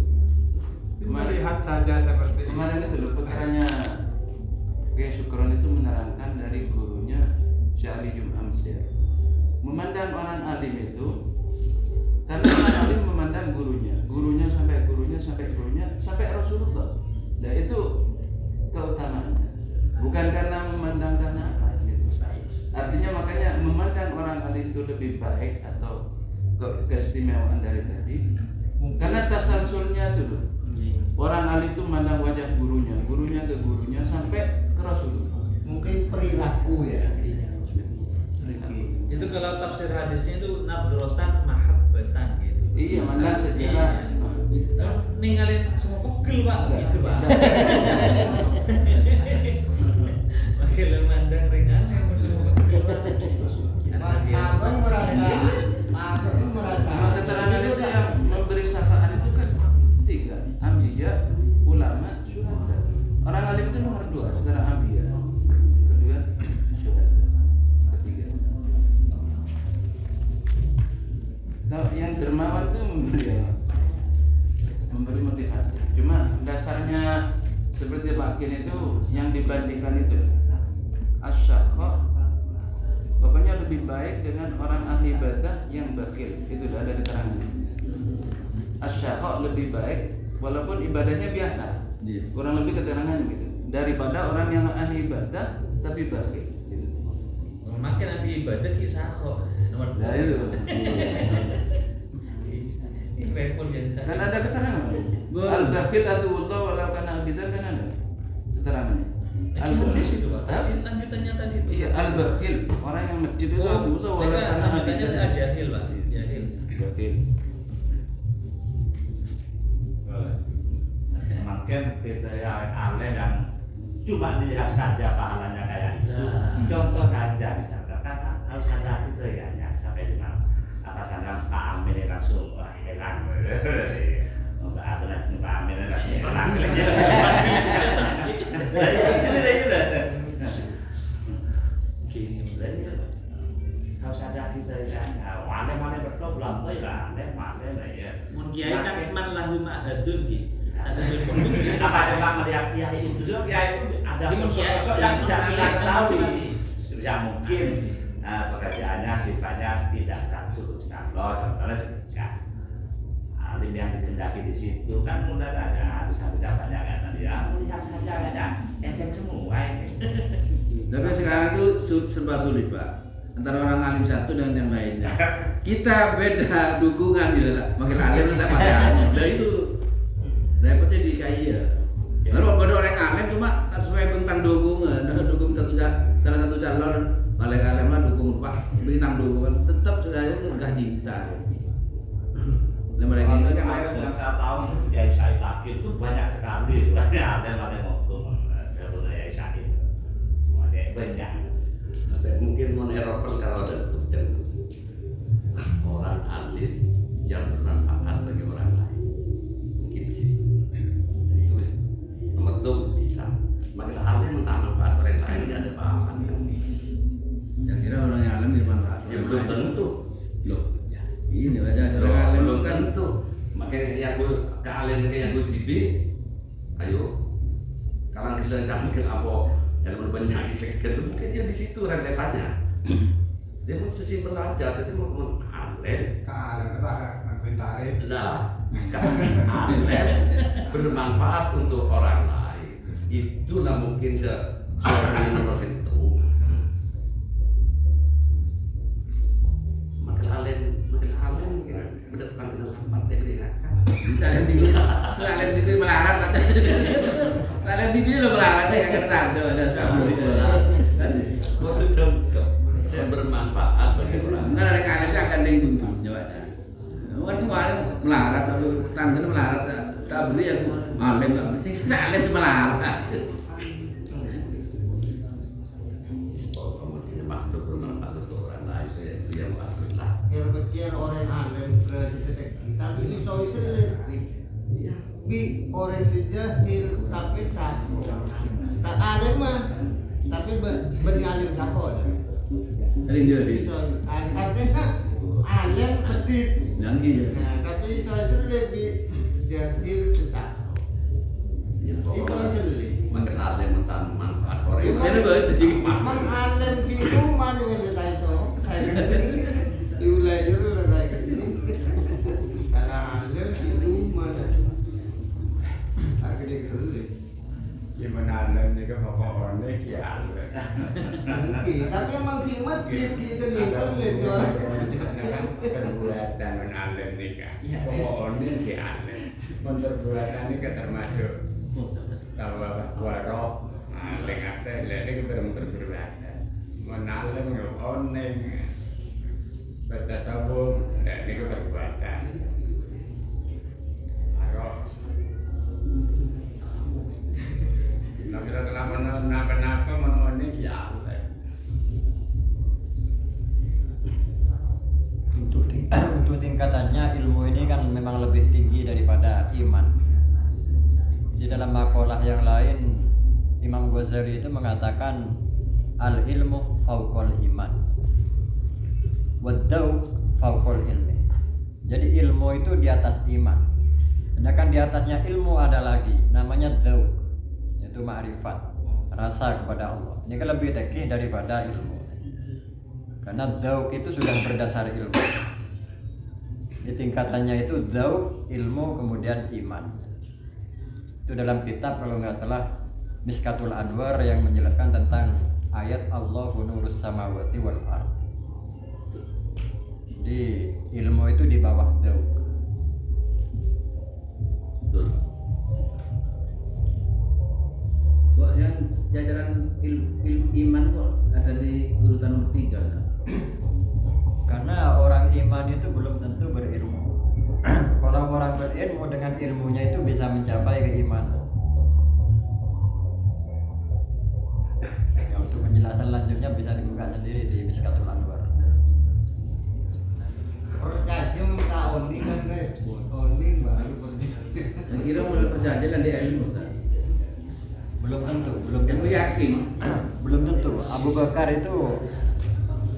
Melihat saja seperti ini. kemarin itu loh putranya Kiai Syukron itu menerangkan dari gurunya Syekh Ali Jum'amsir. Memandang orang alim itu karena orang alim memandang gurunya sampai Rasulullah. Nah itu keutamaannya. Bukan karena memandang karena apa gitu. Artinya makanya memandang orang alim itu lebih baik atau keistimewaan dari tadi. Karena tasalsulnya itu loh. Orang alim itu memandang wajah gurunya ke gurunya sampai ke Rasulullah. Mungkin perilaku ya. Itu kalau tafsir hadisnya itu nadrotan mahabbatan gitu. Iya, mandang sejarah. Ninggalin semua pegel Pak, gitu Pak. Makanya mandang ringan yang semua pegel Pak. Mas Abang merasa Keterangan itu yang memberi syafaat itu kan 3, Anbiya, ulama, syuhada. Orang alim itu nomor 2 sekarang Anbiya. Kedua syuhada. Ketiga. Kalau yang dermawan itu memberi motivasi. Cuma dasarnya seperti Pak Kin itu yang dibandingkan itu asyakha. Pokoknya lebih baik dengan orang ahli ibadah yang bakhil. Itu sudah ada keterangan. Asyakha lebih baik walaupun ibadahnya biasa. Kurang lebih keterangannya gitu. Daripada orang yang ahli ibadah tapi bakhil. Gitu. Makin ahli ibadah kisah kok. Nomor 2 itu. Ini repot jadi saya. Kan ada keterangan. Al-bakhil atuwullah walau kana abidan kan ada keterangannya. Al-bakhil itu Pak. Lanjutannya tadi itu. Iya, al-bakhil orang yang masjid itu atuwullah walau kana lanjutannya abidan. al-jahil Pak. Jahil. Bakhil. Makin kriteria alim yang cuma dilihat saja pahalanya kayak itu. Contoh saja misalkan kan harus ada kriterianya sampai di mana. Atasannya Pak Amin langsung wah heran. Enggak ada langsung Pak Amin langsung heran. Harus ada kriterianya. Mana betul belum tahu lah. Mana ya. Mun kiai kan man lahu ma'hadun gitu. Apa memang melihat kiai itu juga kiai itu ada sosok yang tidak kita ketahui. Ya mungkin pekerjaannya sifatnya tidak langsung Allah contohnya sebutkan alim yang dikendaki di situ kan mudah saja harus banyak kan ya melihat saja kan enteng semua ini. Tapi sekarang itu serba sulit Pak antara orang alim satu dengan yang lainnya. Kita beda dukungan gitu lah. Makin alim tetap pada alim. Nah itu repotnya di KI ya. Lalu ada orang alim cuma tak sesuai tentang dukungan. Dukung salah satu calon paling alim lah dukung Pak bintang dukungan tetap saya nggak cinta. Mereka ini kan yang saya tahu Kiai Said Akil itu banyak sekali sebenarnya ada waktu dari Kiai Said banyak. Mungkin non-error kalau ada orang alim yang bermanfaat bagi orang lain. Mungkin sih. Itu nomor 2 bisa. Makin alim mentah manfaat orang lain tidak ada apa-apa. yang kira orang yang alim dimanfaatkan. Ya belum tentu. Loh, ini aja orang alim Belum kan tentu. Makanya yang gue kealim kayak yang gue didik, ayo. Kalau kita jangan mungkin apa dalam banyak sekitar mungkin dia di situ rentetannya. Dia mau sesimpel aja, tapi mau alim. Kealim lain. Nah, kami alim bermanfaat untuk orang lain. Itulah mungkin seorang nomor itu. Makin alim mendatangkan dengan partai berdekatan. Selain TV melarat, selain TV lo melarat ya kan ada Waktu jongkok saya bermanfaat bagi orang. Enggak ada kalian itu akan yang tuntun jawabnya. Kan kemarin melarat atau tanggal melarat tak beri yang malam tak beri. Selain itu melarat. Makhluk bermanfaat untuk orang lain itu yang bagus lah. Kira-kira orang alim berdetek tapi ini soal selektif. Bi orang sejahil tapi satu. Tak alim mah tapi beralim sakol. Jadi jadi. Artinya alim petit. Yang gitu. Nah, tapi soal selektif jahil sesat. Ini soal selektif. Makin alim tentang manfaat orang lain. Ini betul. Mang alim gitu mana yang kita iso? Kayak gini. Diulajar lah kayak gini. Salah alim gitu mana? Akhirnya selektif. Gimana alam ni ke pokok orang ni kian. Mungkin, tapi emang hikmat dia kan yang selektif orang. Perbuatan men alam ni kan. Pokok orang ni kian. Perbuatan ni kan termasuk tawarok, lengate, lelaki berperbuatan. Menalam ngeoning, bertasawuf, lelaki berperbuatan. Arok. Nak kira kenapa menoning kian. Untuk tingkatannya ilmu ini kan memang lebih tinggi daripada iman. Di dalam makalah yang lain Imam Ghazali itu mengatakan al ilmu fauqal iman wadau fauqal ilmi. Jadi ilmu itu di atas iman. Sedangkan di atasnya ilmu ada lagi namanya dauk, yaitu ma'rifat, rasa kepada Allah. Ini kan lebih tinggi daripada ilmu. Karena dauk itu sudah berdasar ilmu. Di tingkatannya itu dauk, ilmu, kemudian iman. Itu dalam kitab kalau nggak salah Miskatul Anwar yang menjelaskan tentang ayat Allahu nurus samawati wal ard. Jadi ilmu itu di bawah dauk. Betul. Kok yang jajaran ilmu iman kok ada di urutan nomor 3 kan? Karena orang iman itu belum tentu berilmu. Kalau orang berilmu dengan ilmunya itu bisa mencapai keimanan. Ya, untuk penjelasan lanjutnya bisa dibuka sendiri di Miskatul Anwar. Orang kajem tahun ini kan repot, tahun ini baru perjalanan. Yang kira mulai perjalanan di ilmu kan? Belum tentu. Yang yakin. Belum tentu. Abu Bakar itu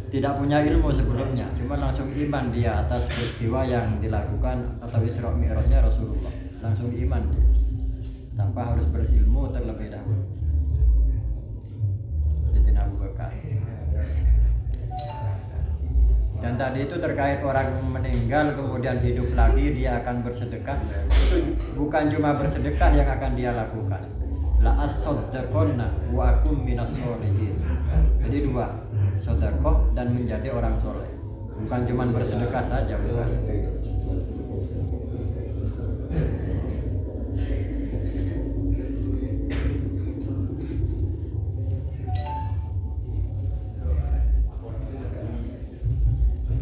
tidak punya ilmu sebelumnya, cuma langsung iman dia atas peristiwa yang dilakukan atau Isra Mi'rajnya Rasulullah. Langsung iman dia, tanpa harus berilmu terlebih dahulu. Sayyidina Abu Bakar. Dan tadi itu terkait orang meninggal kemudian hidup lagi dia akan bersedekah. Itu bukan cuma bersedekah yang akan dia lakukan. La as-saddaqonna wa akum minas sholihin. Jadi dua, sedekah dan menjadi orang soleh. Bukan cuma bersedekah saja, bukan.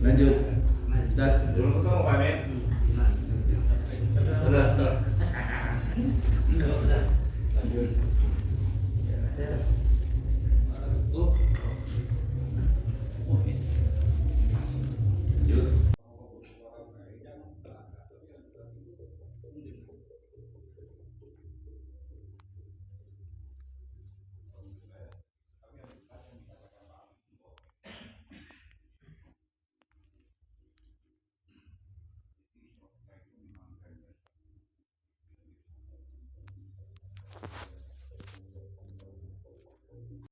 Lanjut. Ustaz. Dulu tuh